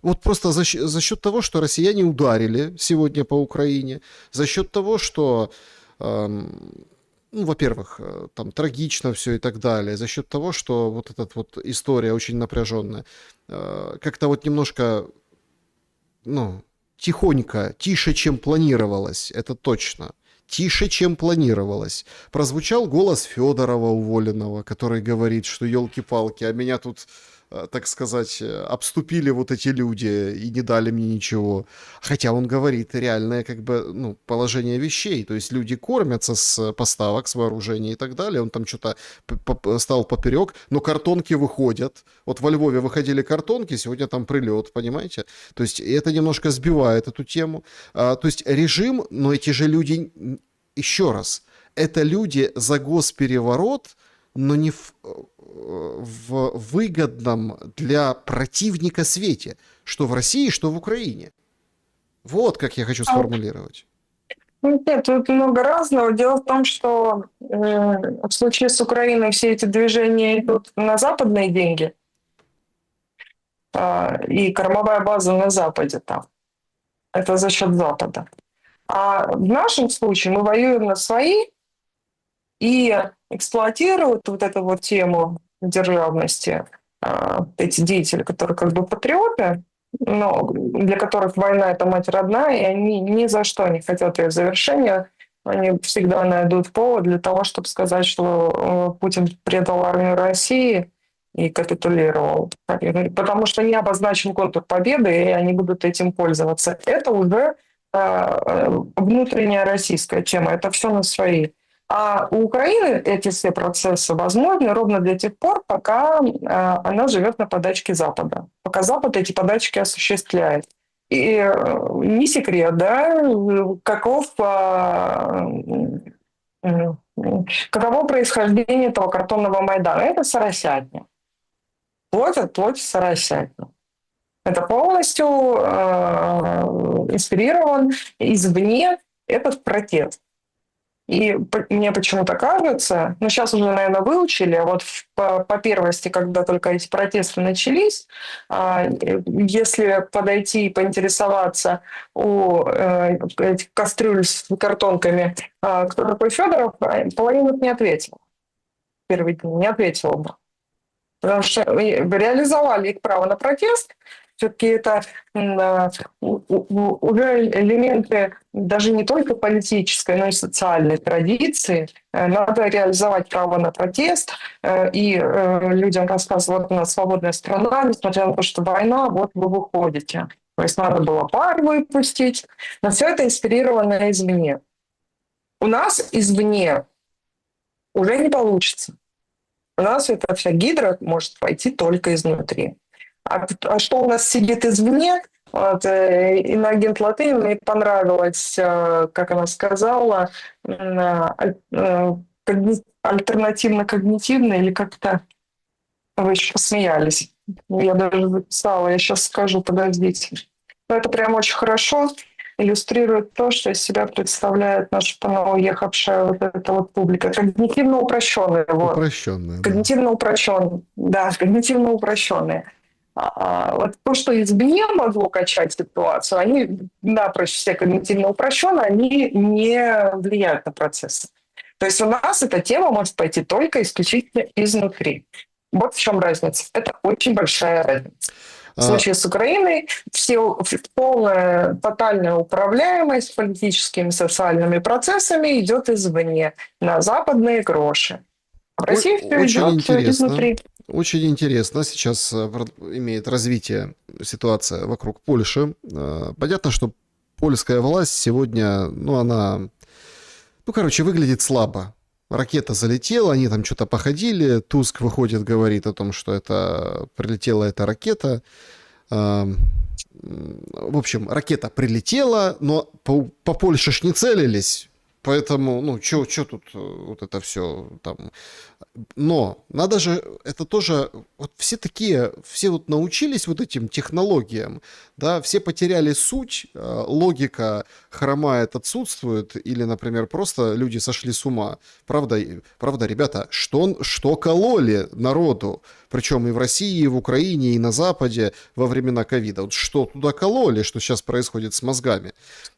Speaker 1: Вот просто за счет того, что россияне ударили сегодня по Украине, за счет того, что, ну, во-первых, там трагично все и так далее, за счет того, что вот эта вот история очень напряженная, как-то вот немножко, ну, тихонько, тише, чем планировалось, это точно. Тише, чем планировалось. Прозвучал голос Федорова уволенного, который говорит, что елки-палки, а меня тут, так сказать, обступили вот эти люди и не дали мне ничего. Хотя он говорит реальное, как бы, ну, положение вещей. То есть люди кормятся с поставок, с вооружения и так далее. Он там что-то стал поперек, но картонки выходят. Вот во Львове выходили картонки, сегодня там прилет, понимаете? То есть это немножко сбивает эту тему. То есть режим, но эти же люди, еще раз, это люди за госпереворот, но не в выгодном для противника свете, что в России, что в Украине. Вот как я хочу сформулировать.
Speaker 2: Нет, тут много разного. Дело в том, что в случае с Украиной все эти движения идут на западные деньги, и кормовая база на Западе там. Это за счет Запада. А в нашем случае мы воюем на свои и эксплуатируют вот эту вот тему державности эти деятели, которые как бы патриоты, но для которых война – это мать родная, и они ни за что не хотят ее завершения. Они всегда найдут повод для того, чтобы сказать, что Путин предал армию России и капитулировал. Потому что не обозначен контур победы, и они будут этим пользоваться. Это уже внутренняя российская тема. Это все на свои. А у Украины эти все процессы возможны ровно до тех пор, пока она живет на подачке Запада, пока Запад эти подачки осуществляет. И не секрет, да, каково происхождение этого картонного Майдана. Это соросятня. Плоть от плоти соросятня. Это полностью инспирирован извне этот протест. И мне почему-то кажется, ну сейчас уже, наверное, выучили, а вот по первости, когда только эти протесты начались, если подойти и поинтересоваться у этих кастрюль с картонками, кто такой Федоров, половина не ответила. Первый день не ответила бы. Потому что реализовали их право на протест, все-таки это уже элементы даже не только политической, но и социальной традиции. Надо реализовать право на протест, и людям рассказывать, вот у нас свободная страна, несмотря на то, что война, вот вы выходите. То есть надо было пар выпустить, но все это инспирировано извне. У нас извне уже не получится. У нас эта вся гидра может пойти только изнутри. А что у нас сидит извне, Вот, иноагент Латынина, мне понравилось, как она сказала, альтернативно-когнитивно или как-то вы еще посмеялись. Я даже записала, я сейчас скажу, подождите. Но это прям очень хорошо иллюстрирует то, что из себя представляет наша понауехавшая вот эта вот публика. Когнитивно упрощенная, вот.
Speaker 1: Упрощенная, да.
Speaker 2: Когнитивно упрощенные. Да, когнитивно упрощенные. Вот то, что извне могло качать ситуацию, они напрочь все когнитивно упрощенные, они не влияют на процесс. То есть у нас эта тема может пойти только исключительно изнутри. Вот в чем разница. Это очень большая разница. В
Speaker 1: А,
Speaker 2: случае с Украиной полная тотальная управляемость политическими социальными процессами идет извне на западные гроши. В России все
Speaker 1: Очень
Speaker 2: идет
Speaker 1: интересно.
Speaker 2: изнутри.
Speaker 1: Очень интересно. Сейчас имеет развитие ситуация вокруг Польши. Понятно, что польская власть сегодня, ну, она, ну, короче, выглядит слабо. Ракета залетела, они там что-то походили. Туск выходит, говорит о том, что это прилетела эта ракета. В общем, ракета прилетела, но по Польше ж не целились. Поэтому, ну, что тут вот это все там. Но надо же, это тоже, вот все такие, все вот научились вот этим технологиям, да, все потеряли суть, логика хромает, отсутствует, или, например, просто люди сошли с ума. Правда, ребята, что кололи народу, причем и в России, и в Украине, и на Западе во времена ковида, вот что туда кололи, что сейчас происходит с мозгами.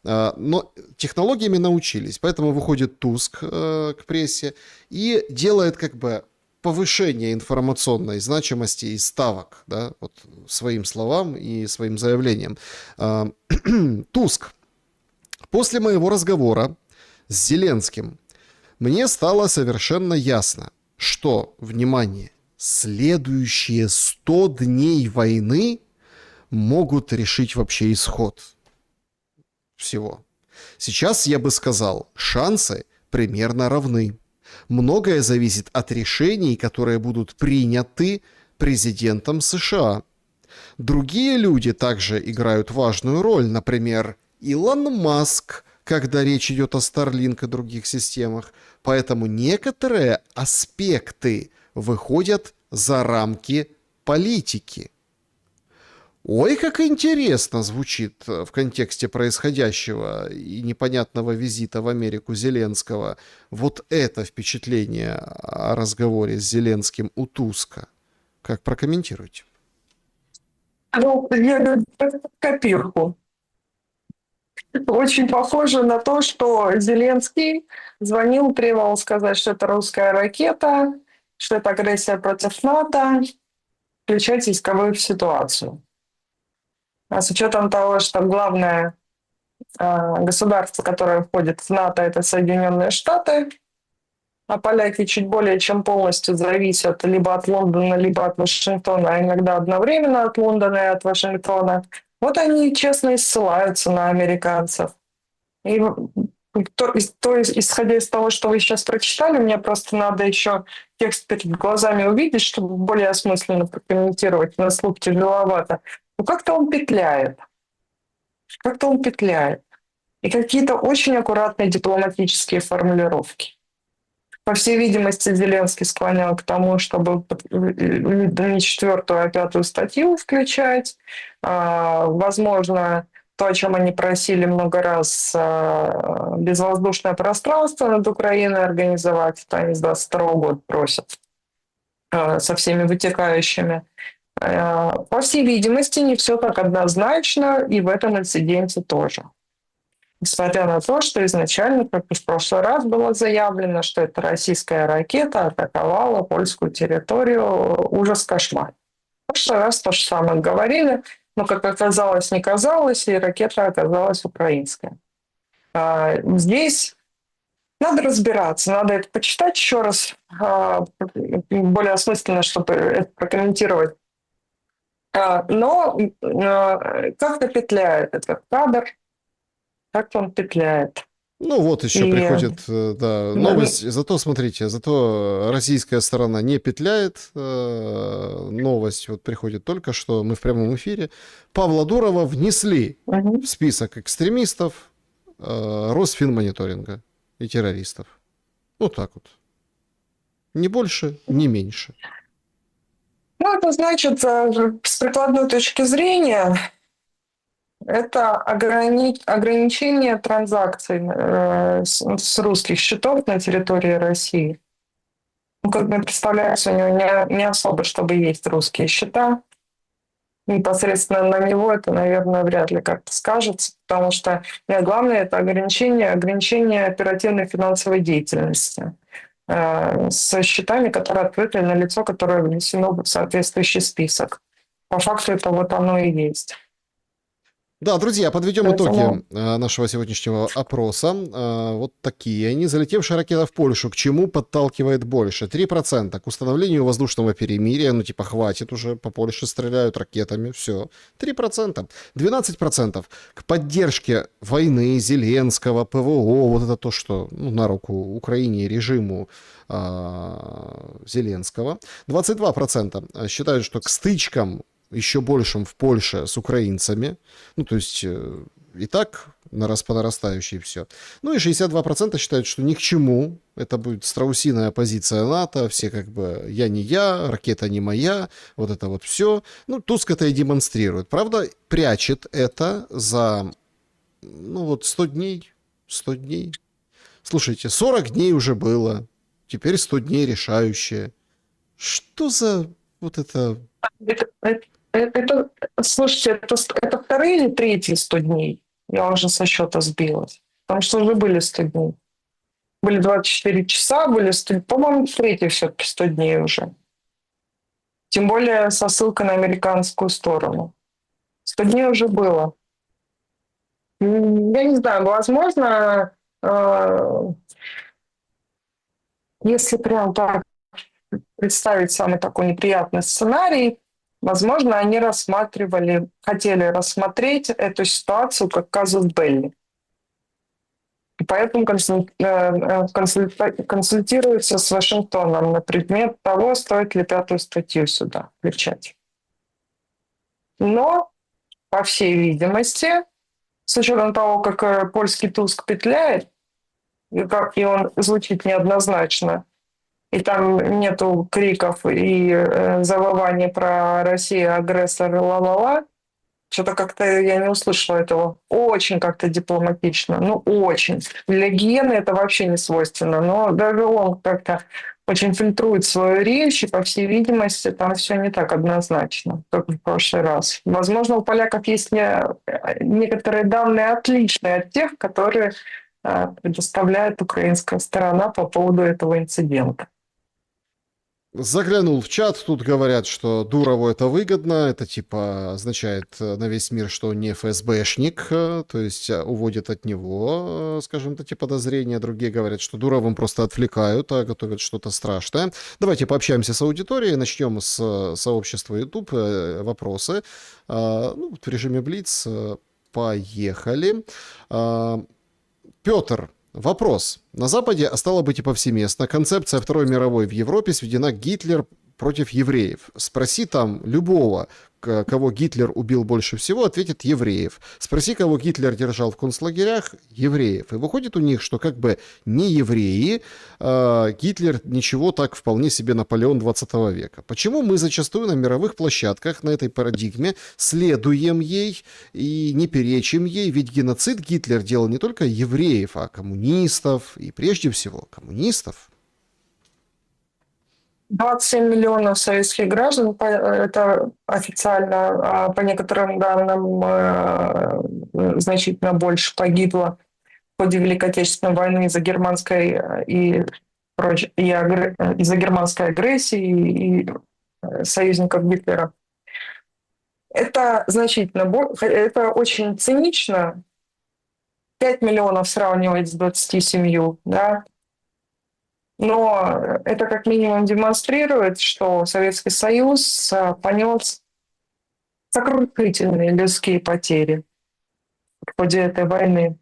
Speaker 1: Но технологиями научились, поэтому выходит Туск к прессе и делает как бы повышение информационной значимости и ставок, да, вот своим словам и своим заявлениям. Туск. После моего разговора с Зеленским мне стало совершенно ясно, что, внимание, следующие 100 дней войны могут решить вообще исход всего. Сейчас я бы сказал, шансы примерно равны. Многое зависит от решений, которые будут приняты президентом США. Другие люди также играют важную роль, например, Илон Маск, когда речь идет о Starlink и других системах. Поэтому некоторые аспекты выходят за рамки политики. Ой, как интересно звучит в контексте происходящего и непонятного визита в Америку Зеленского вот это впечатление о разговоре с Зеленским у Туска. Как прокомментируете?
Speaker 2: Ну, я говорю, это копирку. Очень похоже на то, что Зеленский звонил, требовал сказать, что это русская ракета, что это агрессия против НАТО, включать войсковую ситуацию. А с учетом того, что главное государство, которое входит в НАТО, это Соединенные Штаты, а поляки чуть более чем полностью зависят либо от Лондона, либо от Вашингтона, а иногда одновременно от Лондона и от Вашингтона. Вот они честно и ссылаются на американцев. И исходя из того, что вы сейчас прочитали, мне просто надо еще текст перед глазами увидеть, чтобы более осмысленно прокомментировать. На слух тяжеловато. Ну как-то он петляет. Как-то он петляет. И какие-то очень аккуратные дипломатические формулировки. По всей видимости, Зеленский склонял к тому, чтобы не четвертую, а пятую статью включать. Возможно, то, о чем они просили много раз, безвоздушное пространство над Украиной организовать, это они с 22 года просят, со всеми вытекающими. По всей видимости, не все так однозначно, и в этом инциденте тоже. Несмотря на то, что изначально, как и в прошлый раз было заявлено, что это российская ракета атаковала польскую территорию, ужас, кошмар. В прошлый раз то же самое говорили, но, как оказалось, не казалось, и ракета оказалась украинская. Здесь надо разбираться, надо это почитать еще раз, более осмысленно, чтобы это прокомментировать. Но как-то петляет этот кадр, как он петляет.
Speaker 1: Ну вот еще
Speaker 2: И
Speaker 1: приходит, да, новость. Зато, смотрите, зато российская сторона не петляет. Новость вот приходит только что, мы в прямом эфире. Павла Дурова внесли в
Speaker 2: Мгм.
Speaker 1: список экстремистов Росфинмониторинга и террористов. Вот так вот. Ни больше, ни меньше.
Speaker 2: Ну, это значит, с прикладной точки зрения, это ограничение транзакций с русских счетов на территории России. Ну, как мне представляется, у него не особо, чтобы есть русские счета. Непосредственно на него это, наверное, вряд ли как-то скажется, потому что главное это ограничение оперативной финансовой деятельности со счетами, которые открыты на лицо, которое внесено в соответствующий список. По факту это вот оно и есть.
Speaker 1: Да, друзья, подведем итоги
Speaker 2: Поэтому
Speaker 1: нашего сегодняшнего опроса. Вот такие они. Залетевшая ракета в Польшу к чему подталкивает больше? 3% к установлению воздушного перемирия. Ну, типа, хватит уже, по Польше стреляют ракетами, все. 3%. 12% к поддержке войны Зеленского, ПВО. Вот это то, что на руку Украине и режиму Зеленского. 22% считают, что к стычкам еще большим в Польше с украинцами. Ну, то есть и так по нарастающей все. Ну и 62% считают, что ни к чему. Это будет страусиная позиция НАТО. Все как бы я не я, ракета не моя. Вот это вот все. Ну, Туск это и демонстрирует. Правда, прячет это за, ну вот 100 дней. 100 дней. Слушайте, 40 дней уже было. Теперь 100 дней решающие. Что за вот это...
Speaker 2: это, слушайте, это вторые или третьи 100 дней? Я уже со счета сбилась. Потому что уже были 100 дней. Были 24 часа, были 100, по-моему, третий все-таки 100 дней уже. Тем более со ссылкой на американскую сторону. 100 дней уже было. Я не знаю, возможно, если прям так представить самый такой неприятный сценарий, возможно, они хотели рассмотреть эту ситуацию как казус белли. И поэтому консультируются с Вашингтоном на предмет того, стоит ли 5-ю статью сюда включать. Но, по всей видимости, с учетом того, как польский Туск петляет, и он звучит неоднозначно, и там нету криков и завываний про Россию, агрессор, ла-ла-ла, что-то как-то я не услышала этого. Очень как-то дипломатично. Ну, очень. Для гиены это вообще не свойственно. Но даже он как-то очень фильтрует свою речь, и, по всей видимости, там все не так однозначно, как в прошлый раз. Возможно, у поляков есть некоторые данные отличные от тех, которые предоставляет украинская сторона по поводу этого инцидента.
Speaker 1: Заглянул в чат, тут говорят, что Дурову это выгодно, это типа означает на весь мир, что он не ФСБшник, то есть уводит от него, скажем, эти подозрения. Другие говорят, что Дуровым просто отвлекают, а готовят что-то страшное. Давайте пообщаемся с аудиторией, начнем с сообщества YouTube, вопросы. Ну, в режиме Блиц, поехали. Петр. Вопрос. На Западе, а стало быть и повсеместно, концепция Второй мировой в Европе сведена к Гитлер против евреев. Спроси там любого, кого Гитлер убил больше всего, ответит евреев. Спроси, кого Гитлер держал в концлагерях, евреев. И выходит у них, что как бы не евреи, Гитлер ничего так вполне себе Наполеон 20 века. Почему мы зачастую на мировых площадках на этой парадигме следуем ей и не перечим ей? Ведь геноцид Гитлер делал не только евреев, а коммунистов, и прежде всего коммунистов.
Speaker 2: 27 миллионов советских граждан, это официально, а по некоторым данным значительно больше погибло в ходе Великой Отечественной войны из-за германской из-за германской агрессии и союзников Гитлера. Это значительно больше, это очень цинично. 5 миллионов сравнивать с 27, да, но это как минимум демонстрирует, что Советский Союз понес сокрушительные людские потери в ходе этой войны.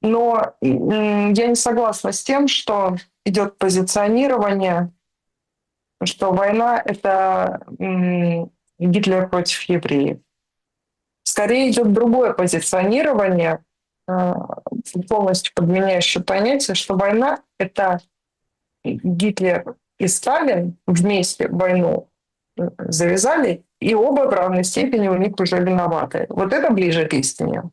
Speaker 2: Но я не согласна с тем, что идет позиционирование, что война — это Гитлер против евреев. Скорее идет другое позиционирование, полностью подменяющее понятие, что война — это Гитлер и Сталин вместе войну завязали, и оба в равной степени у них уже виноваты. Вот это ближе к истине.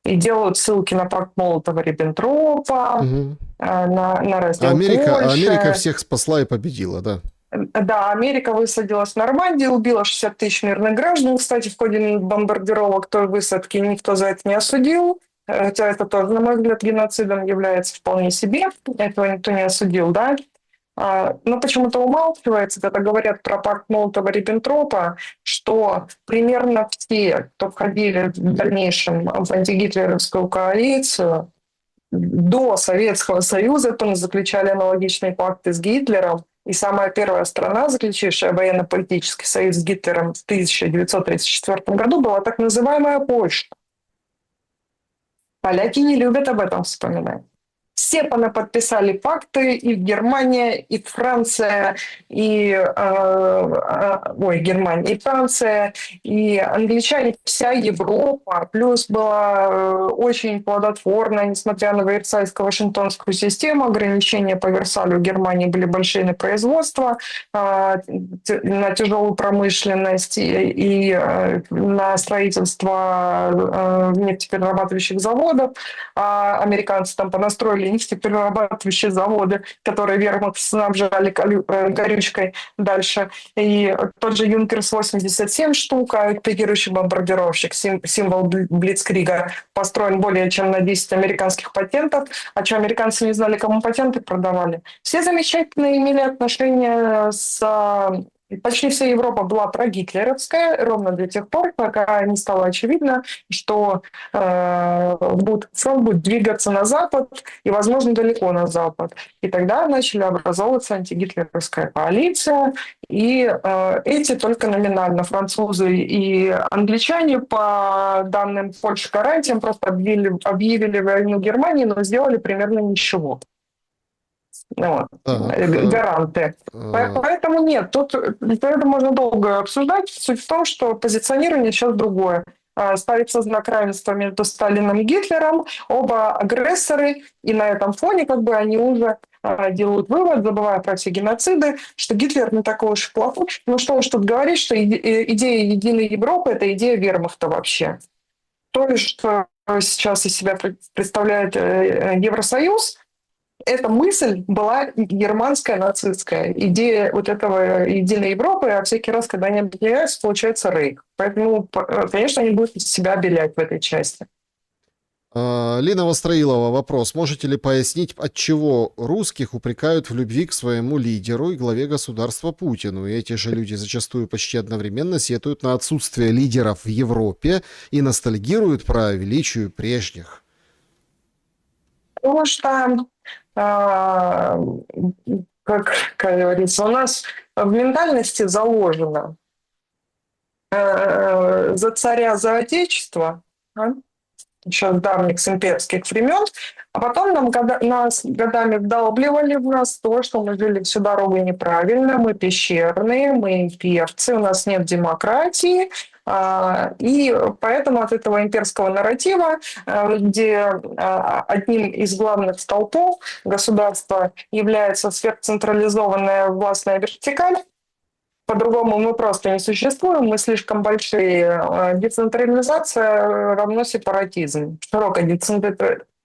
Speaker 2: И делают ссылки на пакт Молотова-Риббентропа,
Speaker 1: Мгм.
Speaker 2: на раздел
Speaker 1: Америка
Speaker 2: Польши.
Speaker 1: всех спасла и победила, да.
Speaker 2: Да, Америка высадилась в Нормандии, убила 60 тысяч мирных граждан. Кстати, в ходе бомбардировок той высадки никто за это не осудил. Хотя это тоже, на мой взгляд, геноцидом является вполне себе. Этого никто не осудил, да. Но почему-то умалчивается, когда говорят про пакт Молотова-Риббентропа, что примерно все, кто входили в дальнейшем в антигитлеровскую коалицию, до Советского Союза тоже заключали аналогичные пакты с Гитлером. И самая первая страна, заключившая военно-политический союз с Гитлером в 1934 году, была так называемая Польша. Поляки не любят об этом вспоминать. Все подписали пакты, и Германия, и Франция, и Германия, и Франция, и англичане, вся Европа. Плюс была очень плодотворная, несмотря на Версальско-Вашингтонскую систему, ограничения по Версалю у Германии были большие на производство, на тяжелую промышленность и на строительство нефтеперерабатывающих заводов. А американцы там понастроили нефтеперерабатывающие заводы, которые вермахт снабжали горючкой дальше. И тот же Юнкерс-87 штук, пикирующий бомбардировщик, символ Блицкрига, построен более чем на 10 американских патентов. А что, американцы не знали, кому патенты продавали? Все замечательно имели отношения с... Почти вся Европа была прогитлеровская, ровно до тех пор, пока не стало очевидно, что фронт будет двигаться на запад и, возможно, далеко на запад. И тогда начали образовываться антигитлеровская коалиция, и эти только номинально французы и англичане по данным Польши гарантиям просто объявили войну Германии, но сделали примерно ничего. Вот.
Speaker 1: Так,
Speaker 2: Гаранты.
Speaker 1: э,
Speaker 2: Поэтому нет, тут это можно долго обсуждать. Суть в том, что позиционирование сейчас другое. Ставится знак равенства между Сталином и Гитлером, оба агрессоры, и на этом фоне как бы они уже делают вывод, забывая про все геноциды, что Гитлер не такой уж плохой. Ну что уж тут говорить, что идея единой Европы — это идея вермахта вообще. То, что сейчас из себя представляет Евросоюз, эта мысль была германская, нацистская. Идея вот этого единой Европы, а всякий раз, когда они объединяются, получается рейх. Поэтому, конечно, они будут себя обелять в этой части.
Speaker 1: Лина Востроилова, вопрос. Можете ли пояснить, от чего русских упрекают в любви к своему лидеру и главе государства Путину? И эти же люди зачастую почти одновременно сетуют на отсутствие лидеров в Европе и ностальгируют про величие прежних.
Speaker 2: Потому что, как говорится, у нас в ментальности заложено за царя, за отечество, еще с давних с имперских времен, а потом нас годами вдалбливали в нас то, что мы жили всю дорогу неправильно, мы пещерные, мы имперцы, у нас нет демократии, и поэтому от этого имперского нарратива, где одним из главных столпов государства является сверхцентрализованная властная вертикаль, по-другому мы просто не существуем, мы слишком большие. Децентрализация равно сепаратизм. Широкая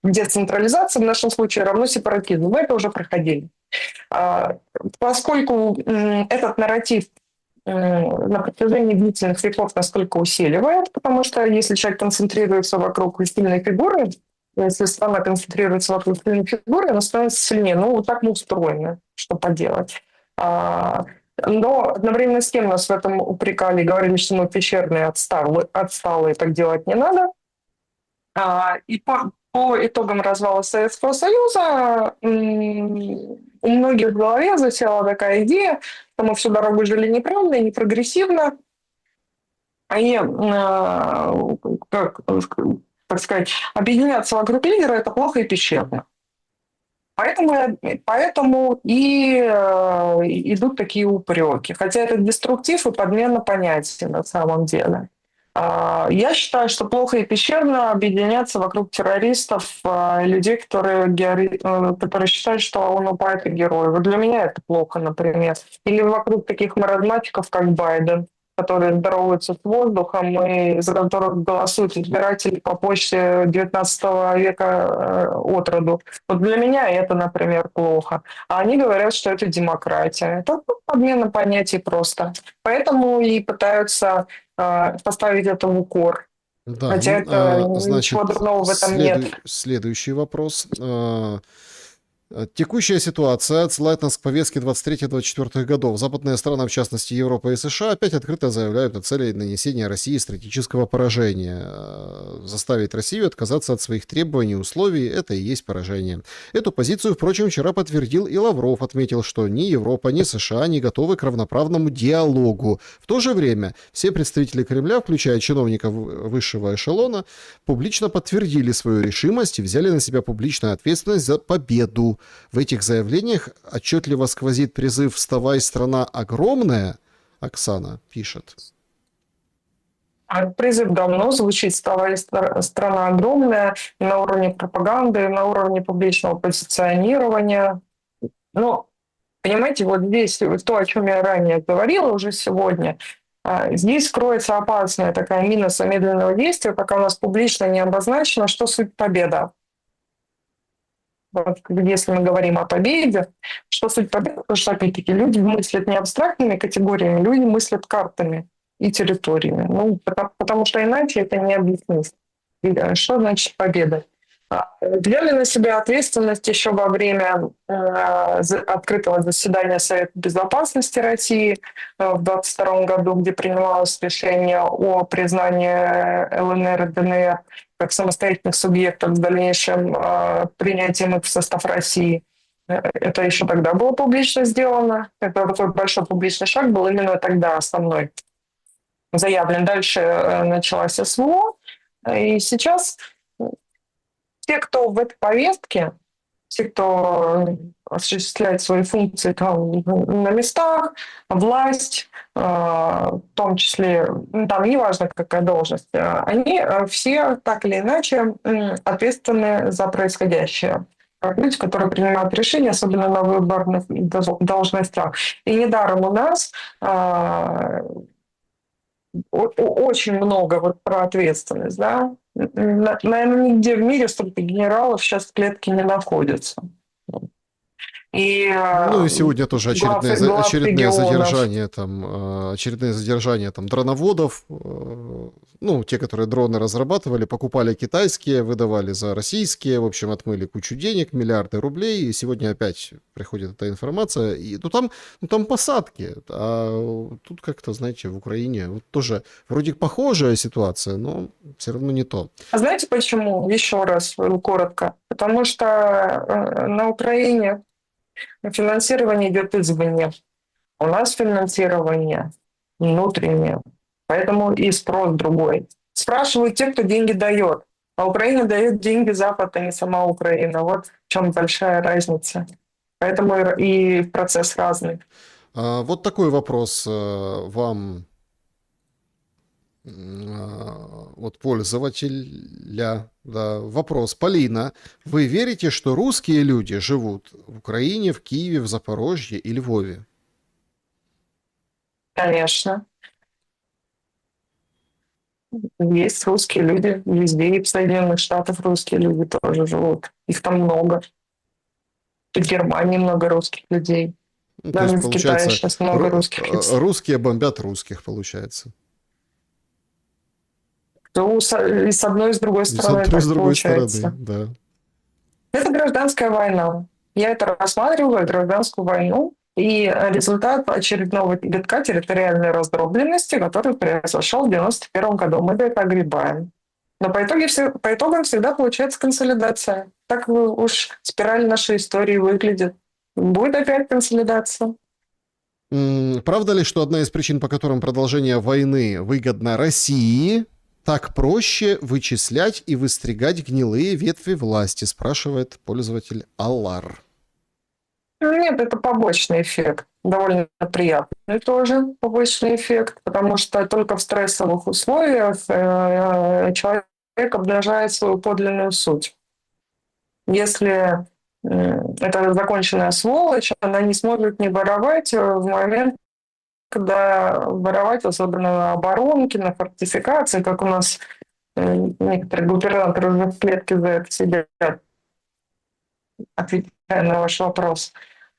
Speaker 2: децентрализация в нашем случае равно сепаратизм. Мы это уже проходили. Поскольку этот нарратив на протяжении длительных веков насколько усиливает, потому что если человек концентрируется вокруг сильной фигуры, если страна концентрируется вокруг сильной фигуры, она становится сильнее. Ну, вот так мы устроены, что поделать. Но одновременно с тем нас в этом упрекали, говорили, что мы пещерные, отсталые, так делать не надо. И по итогам развала Советского Союза у многих в голове засела такая идея, что мы всю дорогу жили неправильно и непрогрессивно. И как так сказать, объединяться вокруг лидера – это плохо и пещерно. Поэтому и идут такие упреки. Хотя это деструктив и подмена понятий на самом деле. Я считаю, что плохо и пещерно объединяться вокруг террористов, людей, которые считают, что ООН это герой. Вот для меня это плохо, например. Или вокруг таких маразматиков, как Байден, которые здороваются с воздухом и за которых голосуют избиратели по почте 19 века от роду. Вот для меня это, например, плохо. А они говорят, что это демократия. Это подмена понятий просто. Поэтому и пытаются поставить это в укор.
Speaker 1: Да,
Speaker 2: Хотя это
Speaker 1: значит,
Speaker 2: ничего дурного в этом нет.
Speaker 1: следующий вопрос. Текущая ситуация отсылает нас к повестке 23-24 годов. Западные страны, в частности Европа и США, опять открыто заявляют о цели нанесения России стратегического поражения. Заставить Россию отказаться от своих требований и условий – это и есть поражение. Эту позицию, впрочем, вчера подтвердил и Лавров, отметил, что ни Европа, ни США не готовы к равноправному диалогу. В то же время все представители Кремля, включая чиновников высшего эшелона, публично подтвердили свою решимость и взяли на себя публичную ответственность за победу. В этих заявлениях отчетливо сквозит призыв «Вставай, страна огромная», Оксана пишет.
Speaker 2: Призыв давно звучит «Вставай, страна огромная» на уровне пропаганды, на уровне публичного позиционирования. Но, понимаете, вот здесь то, о чем я ранее говорила уже сегодня, здесь кроется опасная такая мина замедленного действия, пока у нас публично не обозначено, что суть победа. Вот, если мы говорим о победе, что суть победы, потому что, опять-таки, люди мыслят не абстрактными категориями, люди мыслят картами и территориями. Ну, потому что иначе это не объяснить. Что значит победа? Взяли на себя ответственность еще во время открытого заседания Совета Безопасности России в 2022 году, где принималось решение о признании ЛНР и ДНР как самостоятельных субъектов с дальнейшим принятием их в состав России. Это еще тогда было публично сделано. Это такой большой публичный шаг был именно тогда основной заявлен. Дальше началась СВО. И сейчас те, кто в этой повестке, те, кто осуществляет свои функции там, на местах, власть, в том числе, там неважно какая должность, они все так или иначе ответственны за происходящее. Как люди, которые принимают решения, особенно на выборных должностях. И недаром у нас очень много вот про ответственность, да. Наверное, нигде в мире столько генералов сейчас в клетке не находится. И,
Speaker 1: ну и сегодня тоже очередные задержания там дроноводов, ну, те, которые дроны разрабатывали, покупали китайские, выдавали за российские, в общем, отмыли кучу денег, миллиарды рублей, и сегодня опять приходит эта информация, и там посадки, а тут как-то, знаете, в Украине вот тоже вроде похожая ситуация, но все равно не то.
Speaker 2: А знаете почему? Еще раз, коротко. Потому что на Украине финансирование идет извне. У нас финансирование внутреннее. Поэтому и спрос другой. Спрашивают те, кто деньги дает. А Украина дает деньги Запад, а не сама Украина. Вот в чем большая разница. Поэтому и процесс разный.
Speaker 1: Вот такой вопрос вам от пользователя. Да, вопрос. Полина, вы верите, что русские люди живут в Украине, в Киеве, в Запорожье и Львове?
Speaker 2: Конечно. Есть русские люди везде, и в Соединенных Штатах русские люди тоже живут. Их там много. И в Германии много русских людей.
Speaker 1: Ну,
Speaker 2: даже в Китае сейчас много русских людей.
Speaker 1: Русские бомбят русских, получается.
Speaker 2: То и с одной, и с другой стороны
Speaker 1: И с другой
Speaker 2: получается.
Speaker 1: стороны, да.
Speaker 2: Это гражданская война. Я это рассматриваю как гражданскую войну и результат очередного витка территориальной раздробленности, который произошел в 1991 году. Мы это огребаем. Но по итогам всегда получается консолидация. Так уж спираль нашей истории выглядит. Будет опять консолидация.
Speaker 1: Правда ли, что одна из причин, по которым продолжение войны выгодно России, Так проще вычислять и выстригать гнилые ветви власти, спрашивает пользователь Аллар.
Speaker 2: Нет, это побочный эффект, довольно приятный тоже побочный эффект, потому что только в стрессовых условиях человек обнажает свою подлинную суть. Если это законченная сволочь, она не сможет не воровать в момент, когда воровать, особенно на оборонке, на фортификации, как у нас некоторые губернаторы уже в клетке за это сидят, отвечая на ваш вопрос.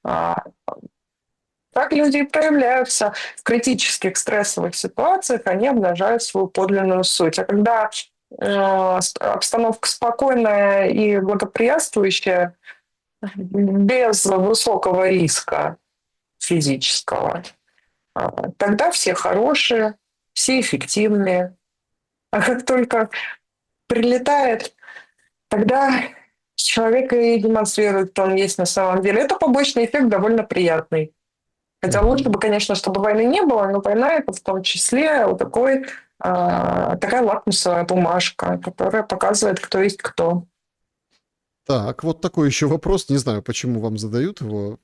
Speaker 2: Так люди и проявляются в критических стрессовых ситуациях, они обнажают свою подлинную суть. А когда обстановка спокойная и благоприятствующая, без высокого риска физического, тогда все хорошие, все эффективные. А как только прилетает, тогда человек и демонстрирует, кто он есть на самом деле. Это побочный эффект довольно приятный. Хотя лучше бы, конечно, чтобы войны не было, но война это в том числе вот такая лакмусовая бумажка, которая показывает, кто есть кто.
Speaker 1: Так, вот такой еще вопрос. Не знаю, почему вам задают его.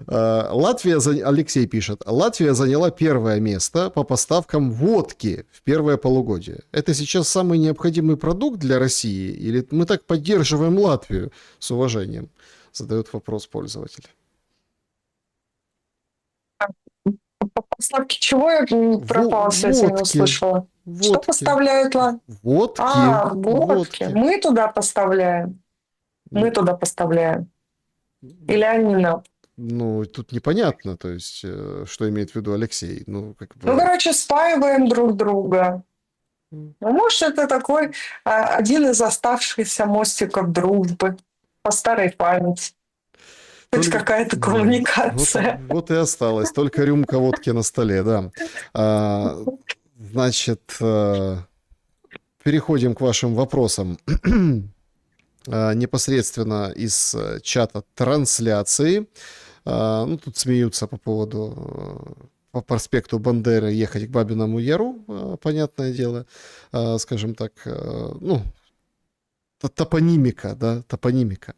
Speaker 1: Алексей пишет. Латвия заняла первое место по поставкам водки в первое полугодие. Это сейчас самый необходимый продукт для России? Или мы так поддерживаем Латвию с уважением? Задает вопрос пользователь.
Speaker 2: По поставке чего я пропала, кстати, не услышала? Что поставляют?
Speaker 1: Водки.
Speaker 2: Водки. Мы туда поставляем. Мы туда поставляем. Или они нам?
Speaker 1: Ну, тут непонятно, то есть, что имеет в виду Алексей.
Speaker 2: Короче, спаиваем друг друга. Ну, может, это такой один из оставшихся мостиков дружбы по старой памяти. Хоть какая-то коммуникация.
Speaker 1: Вот и осталось. Только рюмка водки на столе, да. Значит, переходим к вашим вопросам. Непосредственно из чата трансляции. Ну, тут смеются по поводу по проспекту Бандеры ехать к Бабиному Яру, понятное дело, скажем так, ну, топонимика, да, топонимика.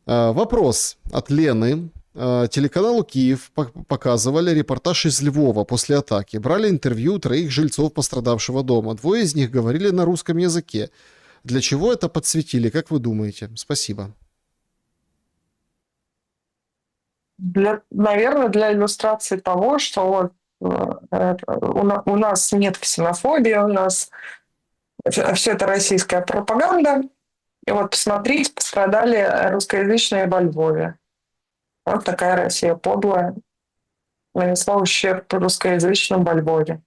Speaker 1: Вопрос от Лены. Телеканалу «Киев» показывали репортаж из Львова после атаки. Брали интервью у 3 жильцов пострадавшего дома. 2 из них говорили на русском языке. Для чего это подсветили, как вы думаете? Спасибо.
Speaker 2: Наверное, для иллюстрации того, что у нас нет ксенофобии, у нас все это российская пропаганда. И вот посмотрите, пострадали русскоязычные во Львове. Вот такая Россия подлая нанесла ущерб русскоязычным во Львове.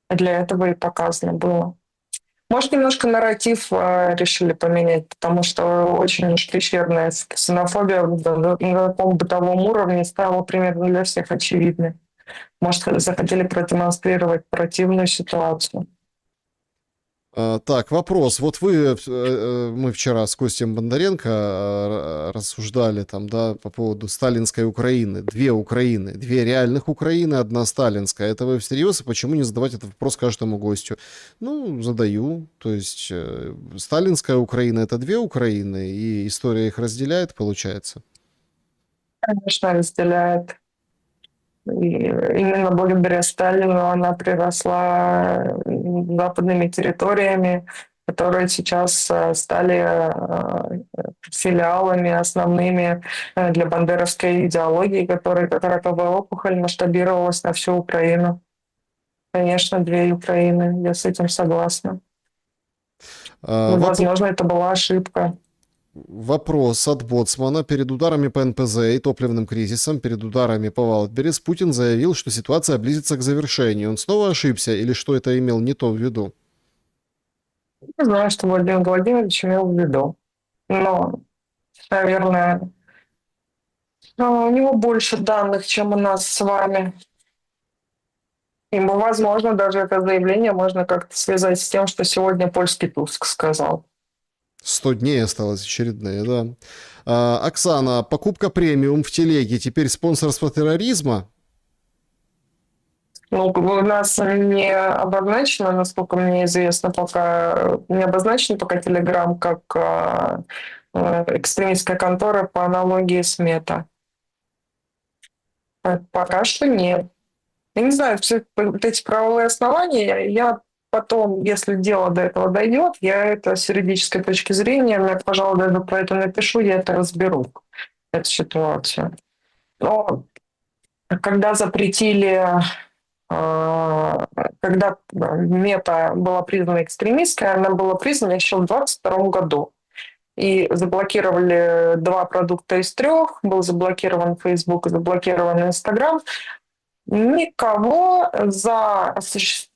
Speaker 2: Для этого и показано было. Может, немножко нарратив решили поменять, потому что очень уж пещерная ксенофобия на таком бытовом уровне стала примерно для всех очевидной. Может, захотели продемонстрировать противную ситуацию.
Speaker 1: Так, вопрос. Вот мы вчера с Костем Бондаренко рассуждали там, да, по поводу сталинской Украины. 2 Украины, 2 реальных Украины, 1 сталинская. Это вы всерьез? И почему не задавать этот вопрос каждому гостю? Ну, задаю. То есть сталинская Украина — это 2 Украины, и история их разделяет, получается?
Speaker 2: Конечно, разделяет. И именно благодаря Сталину она приросла западными территориями, которые сейчас стали филиалами основными для бандеровской идеологии, которая как раковая опухоль масштабировалась на всю Украину. Конечно, 2 Украины, я с этим согласна. Возможно, это была ошибка.
Speaker 1: Вопрос от Боцмана. Перед ударами по НПЗ и топливным кризисом, перед ударами по Валдберрис, Путин заявил, что ситуация близится к завершению. Он снова ошибся или что это имел не то в виду?
Speaker 2: Не знаю, что Владимир Владимирович имел в виду. Но, наверное, у него больше данных, чем у нас с вами. И, возможно, даже это заявление можно как-то связать с тем, что сегодня польский Туск сказал.
Speaker 1: 100 дней осталось очередные, да. Оксана, покупка премиум в телеге теперь спонсорство терроризма?
Speaker 2: Ну, у нас не обозначено, насколько мне известно, пока не обозначен пока Telegram как экстремистская контора по аналогии с Мета. Пока что нет. Я не знаю, все вот эти правовые основания, я потом, если дело до этого дойдет, я это с юридической точки зрения, я, пожалуй, даже про это напишу, я это разберу, эту ситуацию. Но когда запретили, когда мета была признана экстремистской, она была признана еще в 2022 году. И заблокировали 2 продукта из 3, был заблокирован Facebook и заблокирован Instagram. Никого за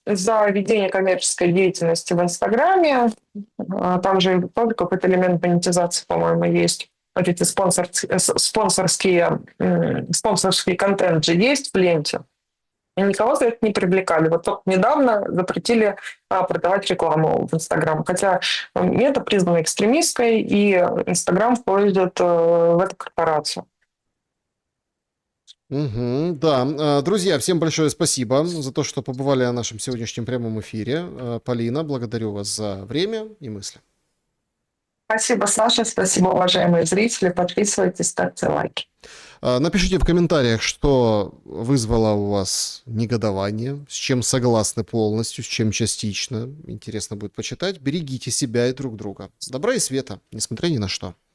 Speaker 2: ведение коммерческой деятельности в Инстаграме, там же тоже какой-то элемент монетизации, по-моему, есть. Вот эти спонсорский контент же есть в ленте. И никого за это не привлекали. Вот только недавно запретили продавать рекламу в Инстаграм. Хотя мета признана экстремистской, и Инстаграм входит в эту корпорацию.
Speaker 1: Мгм, да, друзья, всем большое спасибо за то, что побывали на нашем сегодняшнем прямом эфире. Полина, благодарю вас за время и мысли.
Speaker 2: Спасибо, Саша. Спасибо, уважаемые зрители. Подписывайтесь, ставьте лайки.
Speaker 1: Напишите в комментариях, что вызвало у вас негодование, с чем согласны полностью, с чем частично. Интересно будет почитать. Берегите себя и друг друга. Добра и света, несмотря ни на что.